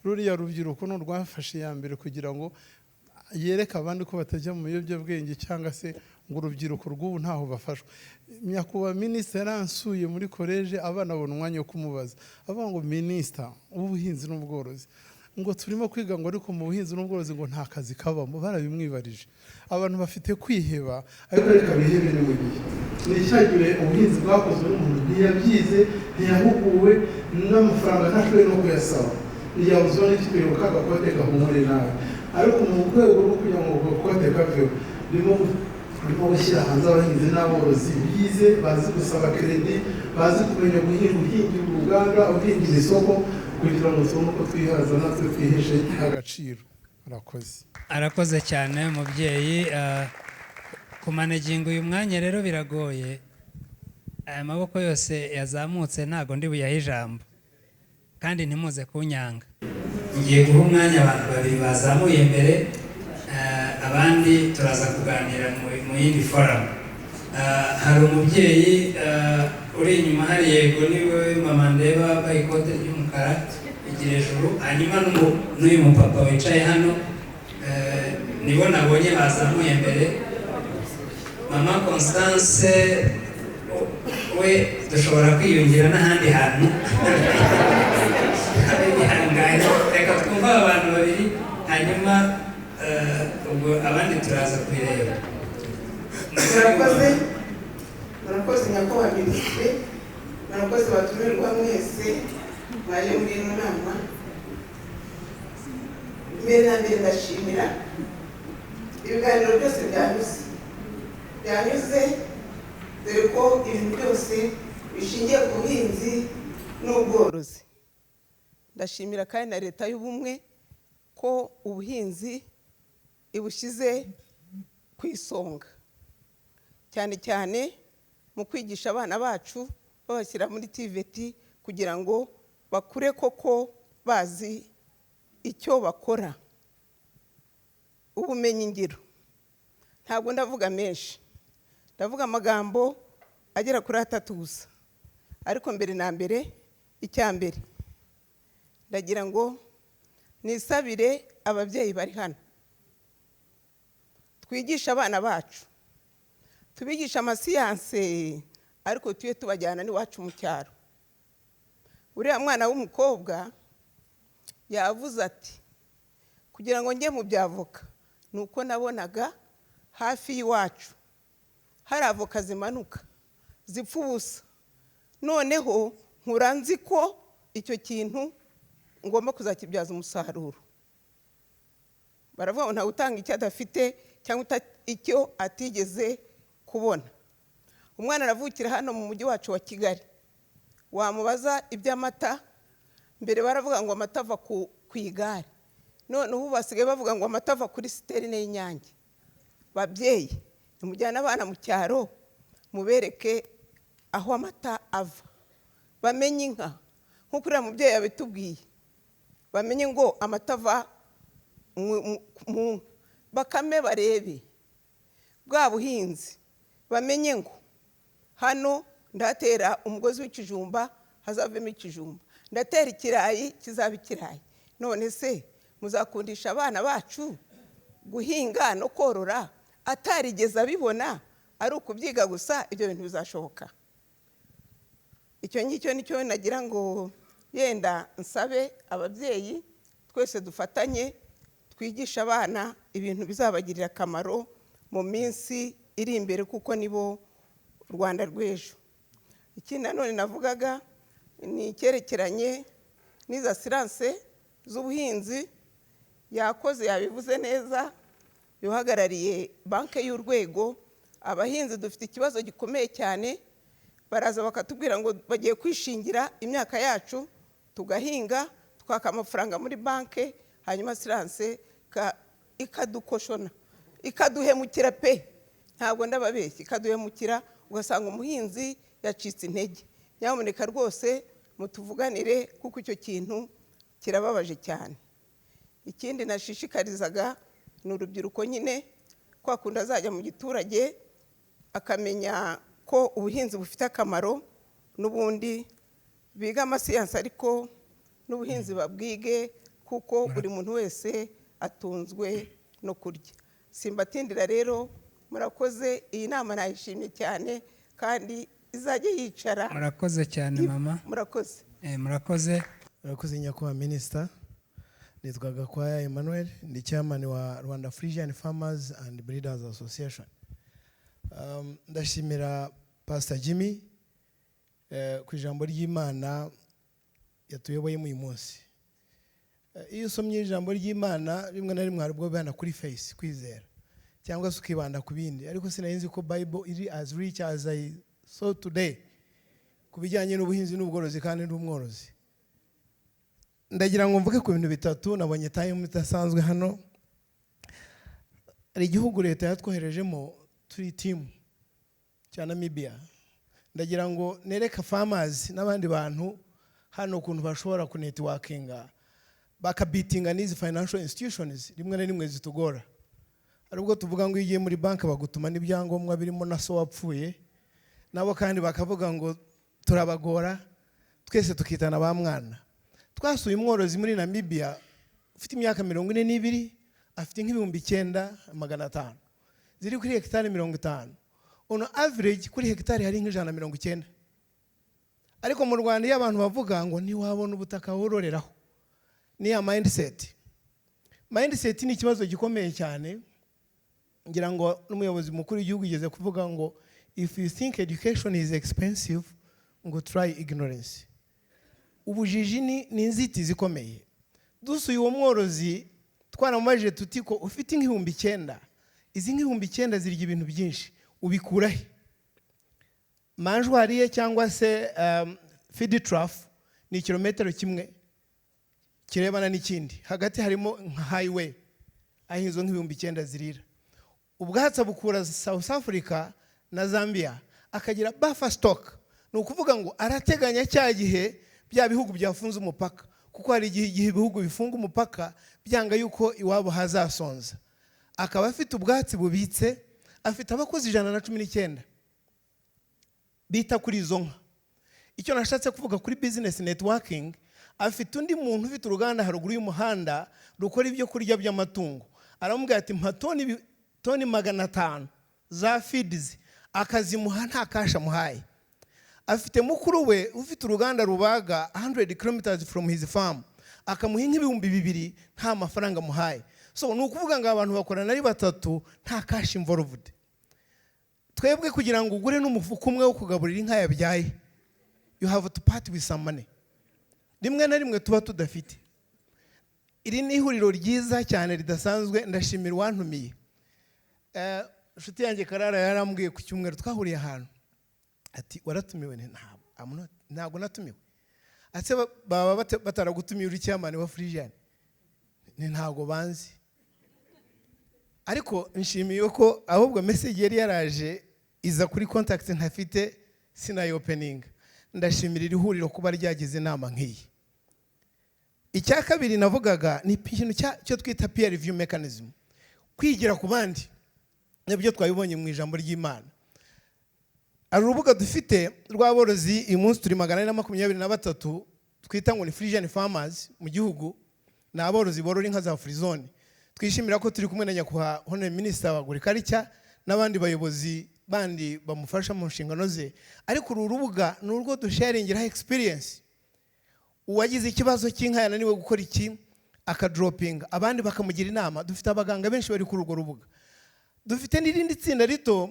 Ruriya rubyiruko n'urwafashe ya mbere kugira ngo yereke abandi ko batajya mu biyobyabwenge, cyangwa se ngo urubyiruko rw'ubu ntaho bafashwa. Nyakubahwa Minisitiri yaransuye muri college, abana babona umwanya wo kumubaza, avuga ngo Minisita w'ubuhinzi n'ubworozi, ngo turimo kwiga ngo ariko mu buhinzi n'ubworozi ngo nta kazi kabamo. Barabimwibarije. Abantu bafite kwiheba, ariko reka bihebe ni mu gihe nicyagire ubuhinzi bwakozwe n'umuntu ntiyabyize, ntiyahuguwe, n'amafaranga ntashoboye no kuyasaba. Ntiyabuze n'ikibero kagakote gahumure nawe, ariko mu rwego rwo kugira ngo gakote kaveho ndimo gushyira hanze abahinzi n'aborozi bize, bazi gusaba kredi, bazi kumenya guhingira uruganda, uhingira isoko, kugira ngo tubone uko twihaza natwe twiheshe agaciro. Arakoze cyane mubyeyi. Kumanaginga uyu mwanya rero biragoye, aya maboko yose yazamutse ntago ndi buyahe ijambo, kandi ntimuze kunyanga. Ngiye guha umwanya abantu babiri bazamuye imbere, abandi turaza kuganira mu yindi forum. Hari umubyeyi uri inyuma, hari yego niwe mama ndeba wambaye ikote ry'umukara igira hejuru, hanyuma n'uyu mupapa wicaye hano nibo nabonye bazamuye imbere. Mama Constance we dushobora kwiyongera n'ahandi hantu ihangane reka twumve aba bantu babiri hanyuma ubwo abandi turaza kubireba. murakoze nyakubahwa minisitiri, murakoze batumirwa mwese mwaje muri ino nama. Mbere na mbere ndashimira ibiganiro byose byanyuze dore ko ibintu byose bishingiye ku buhinzi n'ubworozi. Ndashimira kandi na leta y'ubumwe ko ubuhinzi ibushyize ku isonga, cyane cyane mu kwigisha abana bacu babashyira muri TVET kugira ngo bakure koko bazi icyo bakora. Ubumenyi ngiro ntabwo ndavuga menshi, ndavuga amagambo agera kuri 3 gusa, ariko mbere na mbere icya mbere ndagira ngo nisabire ababyeyi bari hano, twigisha abana bacu, tubigisha amasiyanse, ariko tuye tubajyana n'iwacu mu cyaro. Uriya mwana w'umukobwa yavuze ati kugira ngo njye mu byavoka nuko nabonaga hafi y'iwacu hari avoka zimanuka zipfa ubusa, noneho nkura nzi ko icyo kintu ngomba kuzakibyaza umusaruro. Baravuga ngo ntawe utanga icyo adafite cyangwa icyo atigeze kubona. Umwana aravukira hano mu mujyi wacu wa Kigali, wamubaza iby'amata, mbere baravuga ngo amata ava ku igare, none ubu basigaye bavuga ngo amata ava kuri siterine y'Inyange. Babyeyi nimujyana abana mu cyaro mubereke aho amata ava, bamenye inka nk'uko uriya mubyeyi yabitubwiye, bamenye ngo amata ava mu Bakame, barebe bwa buhinzi, bamenye ngo hano ndatera umugozi w'ikijumba hazavemo ikijumba, ndatera ikirayi kizaba ikirayi. None se muzakundisha abana bacu guhinga no korora atarigeze abibona, ari ukubyiga gusa? Ibyo bintu bizashoboka? Icyo ngicyo nicyo nagira ngo yenda nsabe ababyeyi twese dufatanye twigisha abana ibintu bizabagirira akamaro mu minsi iri imbere, kuko nibo Rwanda rw'ejo. Ikindi nanone navugaga ni icyerekeranye n'iza siranse z'ubuhinzi. Yakoze yabivuze neza, yuhagarariye banki y'urwego. Abahinzi dufite ikibazo gikomeye cyane, baraza bakatubwira ngo bagiye kwishingira imyaka yacu, tugahinga twaka amafaranga muri banki, hanyuma siranse ikadukoshona, ikaduhemukira pe, ntabwo ndababeshya, ikaduhemukira, ugasanga umuhinzi yacitse intege. Nyamuneka rwose mutuvuganire, kuko icyo kintu kirababaje cyane. Ikindi nashishikarizaga ni urubyiruko nyine, kwa kundi azajya mu giturage akamenya ko ubuhinzi bufite akamaro, n'ubundi biga amasiyansi ariko n'ubuhinzi babwige, kuko buri muntu wese atunzwe no kurya. Simbatindira rero, murakoze. Iyi nama nayishimye cyane kandi izajye yicara. Murakoze cyane mama. Murakoze. Murakoze. Murakoze nyakubahwa Minister. Nitwa Gakwaya Emmanuel, ndi chairman wa Rwanda Frisian Farmers and Breeders Association. Ndashimira Pastor Jimmy ku ijambo ry'Imana yatuyoboye mu munsi. Iyo usomye ijambo ry'Imana rimwe na rimwe harubwo bana kuri face kwizera cyangwa se ukibanda ku bindi, ariko sinarinzi ko Bible iri as rich as I saw today kubijyanye n'ubuhinzi n'ubworozi kandi n'umworozi. Ndagira ngo mvuge ku bintu bitatu. Nabonye time itasanzwe hano. Ari igihugu leta yatwoherejemo turi team cya Namibia. Ndagira ngo nereka farmers n'abandi bantu hano ukuntu bashobora kunetworkinga bakabitinga n'izi financial institutions rimwe na rimwe zitugora. Ari ubwo tuvuga ngo igiye muri banki bagutuma n'ibyangombwa birimo na so wapfuye, nabo kandi bakavuga ngo turabagora, twese tukitana ba mwana. Twasuye umworozi muri Namibia ufite imyaka 42, afite nk'ibihumbi 9,500 ziri kuri hectare 50. On average kuri hectare hari nk'ijana 90. ariko mu Rwanda iyo abantu bavuga ngo ntiwabona ubutaka wororeraho, ni ya mindset ni ikibazo gikomeye cyane. Ngira ngo n'umuyobozi mukuru w'igihugu yigeze kuvuga ngo if you think education is expensive, ngo try ignorance. Ubujiji ni inzitizi ikomeye. Dusuye uwo mworozi twaramubajije tuti ko ufite nk'ibihumbi 9, izi nk'ibihumbi 9 zirya ibintu byinshi, ubikura he? Manjwari ye cyangwa se feed trough ni kilometero kimwe kirebana n'ikindi, hagati harimo nka highway aho izo nk'ibihumbi 9 zirira. Ubwatsi bukura South Africa na Zambia, akagira buffer stock. Ni ukuvuga ngo arateganya cya gihe bya bihugu byafunze umupaka, kuko hari igihe ibihugu bifunga umupaka byanga yuko iwabo hazasonza. Akaba afite ubwatsi bubitse, afite abakozi 119 bita kuri izo nka. Icyo nashatse kuvuga kuri business networking, afite undi muntu ufite uruganda haruguru y'umuhanda rukora ibyo kurya by'amatungo. Aramubwira ati mpa toni 500 za feeds, akazimuha nta kasha muhaye. Afite mukuru we ufite uruganda rubaga 100 kilometers from his farm, akamuha nk'ibihumbi 2 nta mafaranga muhaye. So ni ukuvuga ngo abantu bakorana ari batatu nta cash involved. Twebwe kugira ngo ugure n'umufuko umwe wo kugaburira inka yabyaye, you have to part with some money. Rimwe na rimwe tuba tudafite. Iri ni ihuriro ryiza cyane ridasanzwe, ndashimira wantumiye. Nshuti yanjye Karara yarambwiye ku cyumweru twahuriye ahantu ati waratumiwe? Ntabwo natumiwe. Ati baba bataragutumiye uri cyamane wa Frisian? Ntabwo banzi. Ariko nshimiye ko ahubwo message yari yaraje iza kuri contact ntafite, sinayi opening. Ndashimira iri huriro kuba ryagize inama nk'iyi. Icya kabiri navugaga ni ikintu cyo twita peer review mechanism, kwigira ku bandi. Nibyo twabibonye mu ijambo ry'Imana. Ari urubuga dufite rw'aborozi, uyu munsi turi 423 twita ngo ni Frisian farmers mu gihugu, ni aborozi borora inka za Frizone. Twishimira ko turi kumwe na nyakubahwa Honorable Minister wa Agriculture n'abandi bayobozi bandi bamufasha mu nshingano ze. Ariko uru rubuga ni urwo dusharingira experience. Uwagize ikibazo cy'inka yananiwe gukora iki akadroping, abandi bakamugira inama. Dufite abaganga benshi bari kuri urwo rubuga. Dufite n'irindi tsinda rito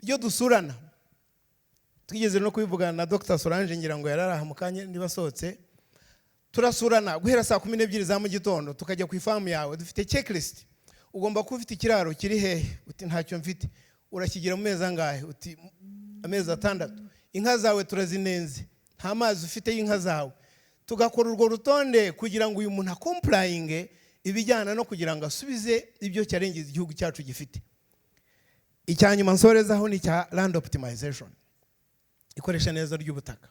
ryo dusurana. Twigeze no kubivugana na Dr. Solange, ngira ngo yararaha mukanye nibasohotse. Turasurana guhera saa 12 za mu gitondo tukajya ku ifamu yawe. Dufite checklist. Ugomba kuba ufite ikiraro kiri hehe? Uti ntacyo mfite. Urakigira mu mezi angahe? Uti amezi 6. Inka zawe turazinenze, nta mazi ufite y'inka zawe. Tugakora urwo rutonde kugira ngo uyu muntu akomplying ibijyana no kugira ngo asubize ibyo cyarengeje igihugu cyacu gifite. Icyanyuma nsorezaho ni cya land optimization, ikoresha neza ry'ubutaka.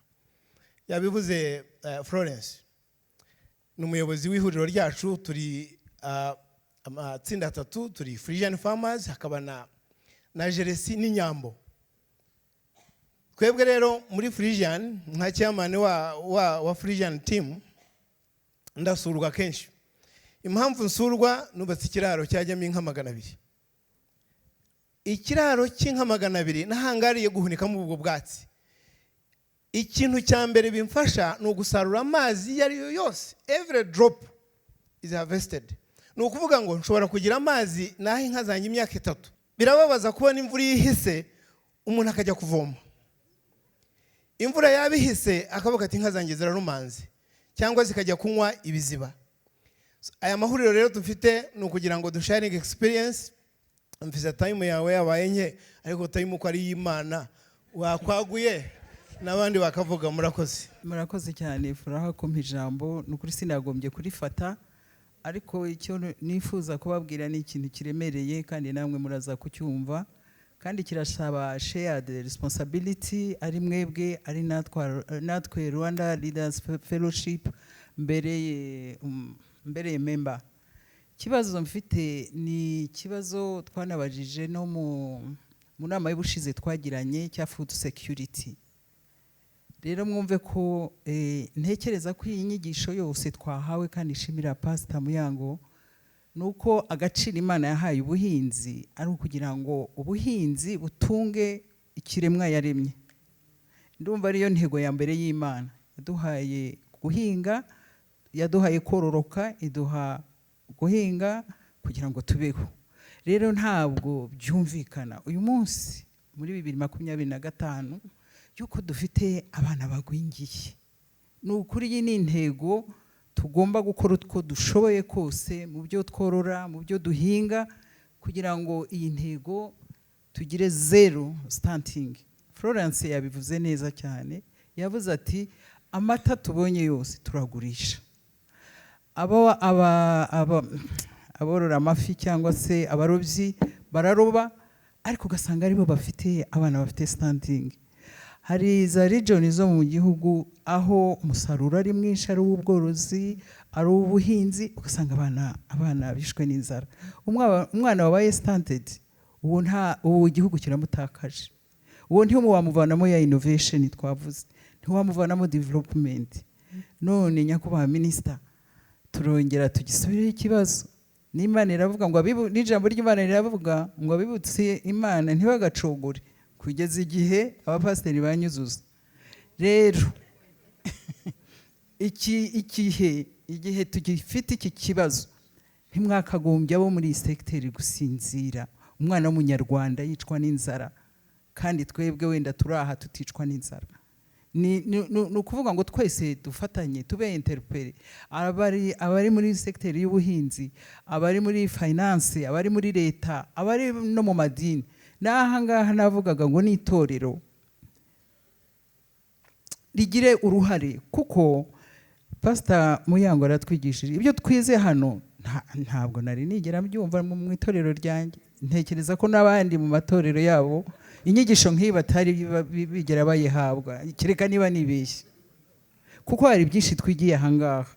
Yabivuze Florence ni umuyobozi w'ihuriro ryacu. Turi amatsinda 3, turi Frisian farmers, hakaba na Jeresi n'inyambo. Twebwe rero muri Frisian nka chairman wa Frisian team ndasurwa kenshi. Impamvu nsurwa nubatse ikiraro cyajyamo inka 200. Ikiraro cy'inka 200 nahangariye guhunikamo ubwo bwatsi. Ikintu cya mbere bimfasha no gusarura amazi yari yose, every drop is harvested. No kuvuga ngo nshobora kugira amazi naho inka zanjye imyaka 3. Birababaza kubona imvura yihise umuntu akajya kuvoma. Imvura yabihise akavuga ati inka zanjye zirarumanze cyangwa zikajya kunywa ibiziba. Aya mahuriro rero dufite no kugira ngo dusharing experience. Mfise time yawe yabaye nke, ariko time uko ari y'Imana wakwaguye n'abandi bakavuga. Murakoze cyane. Furaha kumpa ijambo, nukuri sinagombye kurifata, ariko icyo nifuza kubabwira ni ikintu kiremereye kandi namwe muraza kucyumva, kandi kirasaba shared responsibility, ari mwebwe ari natwe Rwanda Leaders Fellowship mbereye member. Kibazo mfite ni kibazo twanabajije no mu nama y'ubushize twagiranye cya food security. Rero mwumve ko ntekereza ko iyi nyigisho yose twahawe, kandi ishimira Pastor Muyango, nuko agaciro Imana yahaye ubuhinzi ari ukugira ngo ubuhinzi butunge ikiremwa yaremye. ndumva ariyo ntego ya mbere y'Imana. Yaduhaye guhinga, yaduhaye kororoka, iduha guhinga kugira ngo tubeho. Rero ntabwo byumvikana uyu munsi muri 2025 yuko dufite abana bagwingiye. Ni ukuri iyi ni intego tugomba gukora uko dushoboye kose mu byo tworora, mu byo duhinga, kugira ngo iyi ntego tugire zero stunting. Florence yabivuze neza cyane, yavuze ati amata tubonye yose turagurisha. Aborora amafi cyangwa se abarobyi bararoba, ariko ugasanga aribo bafite abana bafite stunting. Hari za region zo mu gihugu aho umusaruro ari mwinshi, ari uw'ubworozi, ari uw'ubuhinzi, ugasanga abana bishwe n'inzara. Umwana wabaye stunted, uwo igihugu kiramutakaje. Uwo ntiwamuvanamo ya innovation twavuze, ntiwamuvanamo development. None nyakubahwa Minister, turongera tugisubire ikibazo. N'Imana iravuga ngo n'ijambo ry'Imana riravuga ngo abibutse Imana ntibagacogore kugeza igihe abapasiteri banyuzuza. Rero igihe tugifite iki kibazo, ntimwakagombye abo muri iyi sekiteri gusinzira. Umwana w'umunyarwanda yicwa n'inzara, kandi twebwe wenda turaha tuticwa n'inzara. Ni ukuvuga ngo twese dufatanye, tube interpere. Abari muri sekiteri y'ubuhinzi, abari muri finance, abari muri leta, abari no mu madini. N'aha ngaha navugaga ngo n'itorero rigire uruhare, kuko Pastor Muyango aratwigishije ibyo twize hano. Ntabwo nari nigera mbyumva mu itorero ryanjye. Ntekereza ko n'abandi mu matorero yabo inyigisho nk'iyi batari bigera bayihabwa, kereka niba nibeshye, kuko hari byinshi twigiye aha ngaha.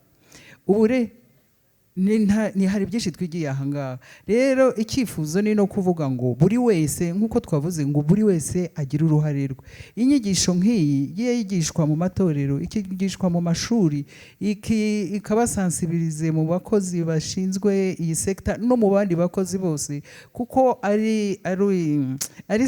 Hari byinshi twigiye aha ngaha. Rero icyifuzo ni no kuvuga ngo buri wese, nk'uko twavuze ngo buri wese agira uruhare rwe. Inyigisho nk'iyi yigishwa mu matorero, ikigishwa mu mashuri, ikabasansibirize mu bakozi bashinzwe iyi sekta no mu bandi bakozi bose, kuko ari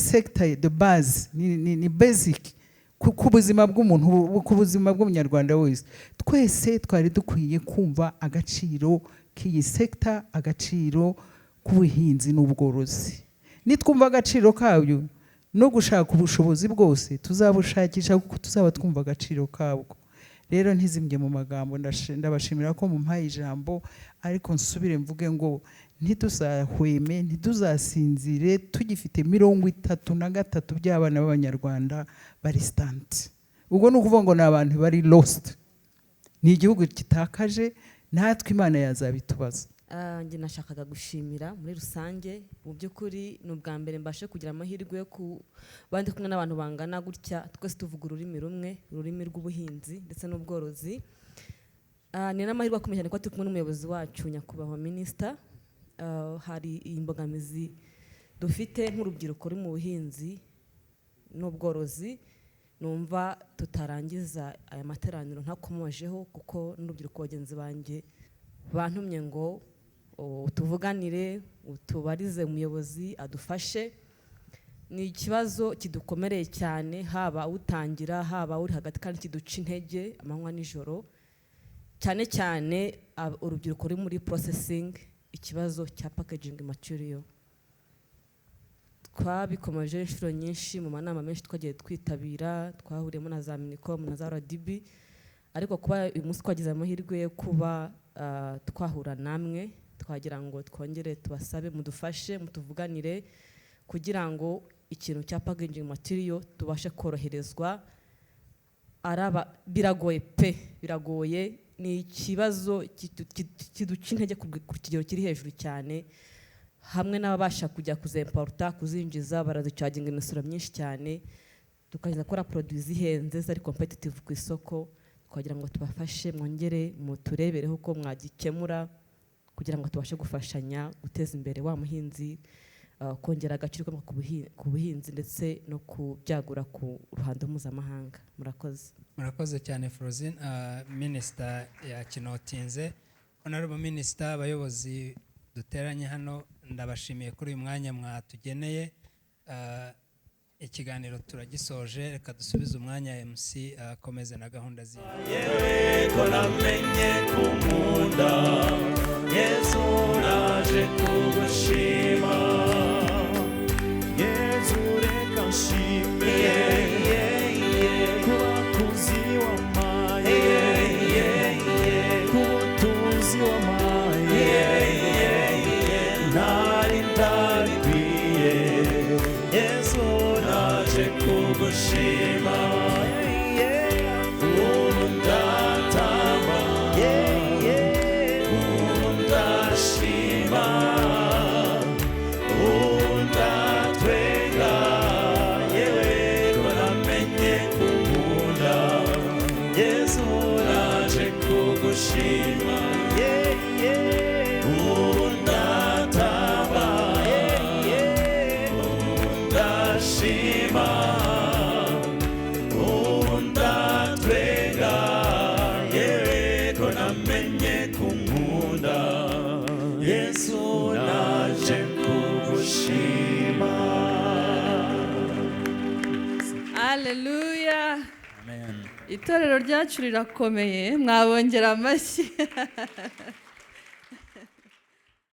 sekta de base, ni basic ku buzima bw'umuntu, ku buzima bw'umunyarwanda wese. Twese twari dukwiye kumva agaciro k'iyi sekta, agaciro k'ubuhinzi n'ubworozi. Nitwumva agaciro kabyo no gushaka ubushobozi bwose tuzabushakisha, kuko tuzaba twumva agaciro kabwo. Rero ntizimye mu magambo, ndabashimira ko mumpaye ijambo, ariko nsubire mvuge ngo ntituzahweme, ntituzasinzire tugifite 33 by'abana b'Abanyarwanda bari stunt. Ubwo ni ukuvuga ngo ni abantu bari lost, ni igihugu kitakaje, natwe Imana yazabitubaza. Njye nashakaga gushimira muri rusange. Mu by'ukuri ni ubwa mbere mbashe kugira amahirwe yo bandi kumwe n'abantu bangana gutya, twese tuvuga ururimi rumwe, ururimi rw'ubuhinzi ndetse n'ubworozi. Ni n'amahirwe akomeye cyane ko turi kumwe n'umuyobozi wacu nyakubahwa Minister. Hari imbogamizi dufite nk'urubyiruko ruri mu buhinzi n'ubworozi, numva tutarangiza aya materaniro ntakomojeho, kuko n'urubyiruko bagenzi banjye bantumye ngo tuvuganire, tubarize umuyobozi adufashe. Ni ikibazo kidukomereye cyane, haba utangira, haba uri hagati, kandi kiduca intege amanywa n'ijoro, cyane cyane urubyiruko ruri muri processing, ikibazo cya packaging material. Twabikomeje inshuro nyinshi mu manama menshi twagiye twitabira, twahuriyemo na za Minicom na za RDB, ariko kuba uyu munsi twagize amahirwe yo kuba twahura namwe, twagira ngo twongere tubasabe mudufashe, mutuvuganire, kugira ngo ikintu cya packaging material tubashe koroherezwa. Biragoye pe, biragoye. Ni ikibazo kiduca intege ku kigero kiri hejuru cyane. Hamwe n'ababasha kujya kuzimporta, kuzinjiza, barazicaginga imisoro myinshi cyane, tukaza gukora produits zihenze zari competitive ku isoko. Twagira ngo tubafashe, mwongere muturebereho ko mwagikemura, kugira ngo tubashe gufashanya guteza imbere wa muhinzi, kongera agaciro ku buhinzi ndetse no kubyagura ku ruhando mpuzamahanga. Murakoze cyane Frozine. Minister yakinotinze. Honorable Minister, abayobozi duteranye hano, ndabashimiye kuri uyu mwanya mwatugeneye. ikiganiro turagisoje, reka dusubize umwanya MC akomeze na gahunda ziwe. yewe ko namenye kumunda Yesu naje kugushima Yesu reka nshimire kubakunzi wamaye kubutunzi wamaye ntari ndabikwiye Yesu naje kugushima ubu ndatamba ubu ndashima ubu ndatwenga yewe ko namenye kumunda Yesu naje kugushima ubu ndatamba ubu ndashima ubu ndatwenga yewe ko namenye kumunda Yesu naje kugushima. Haleluya. Amen. Itorero ryacu rirakomeye, mwabongera amashyi.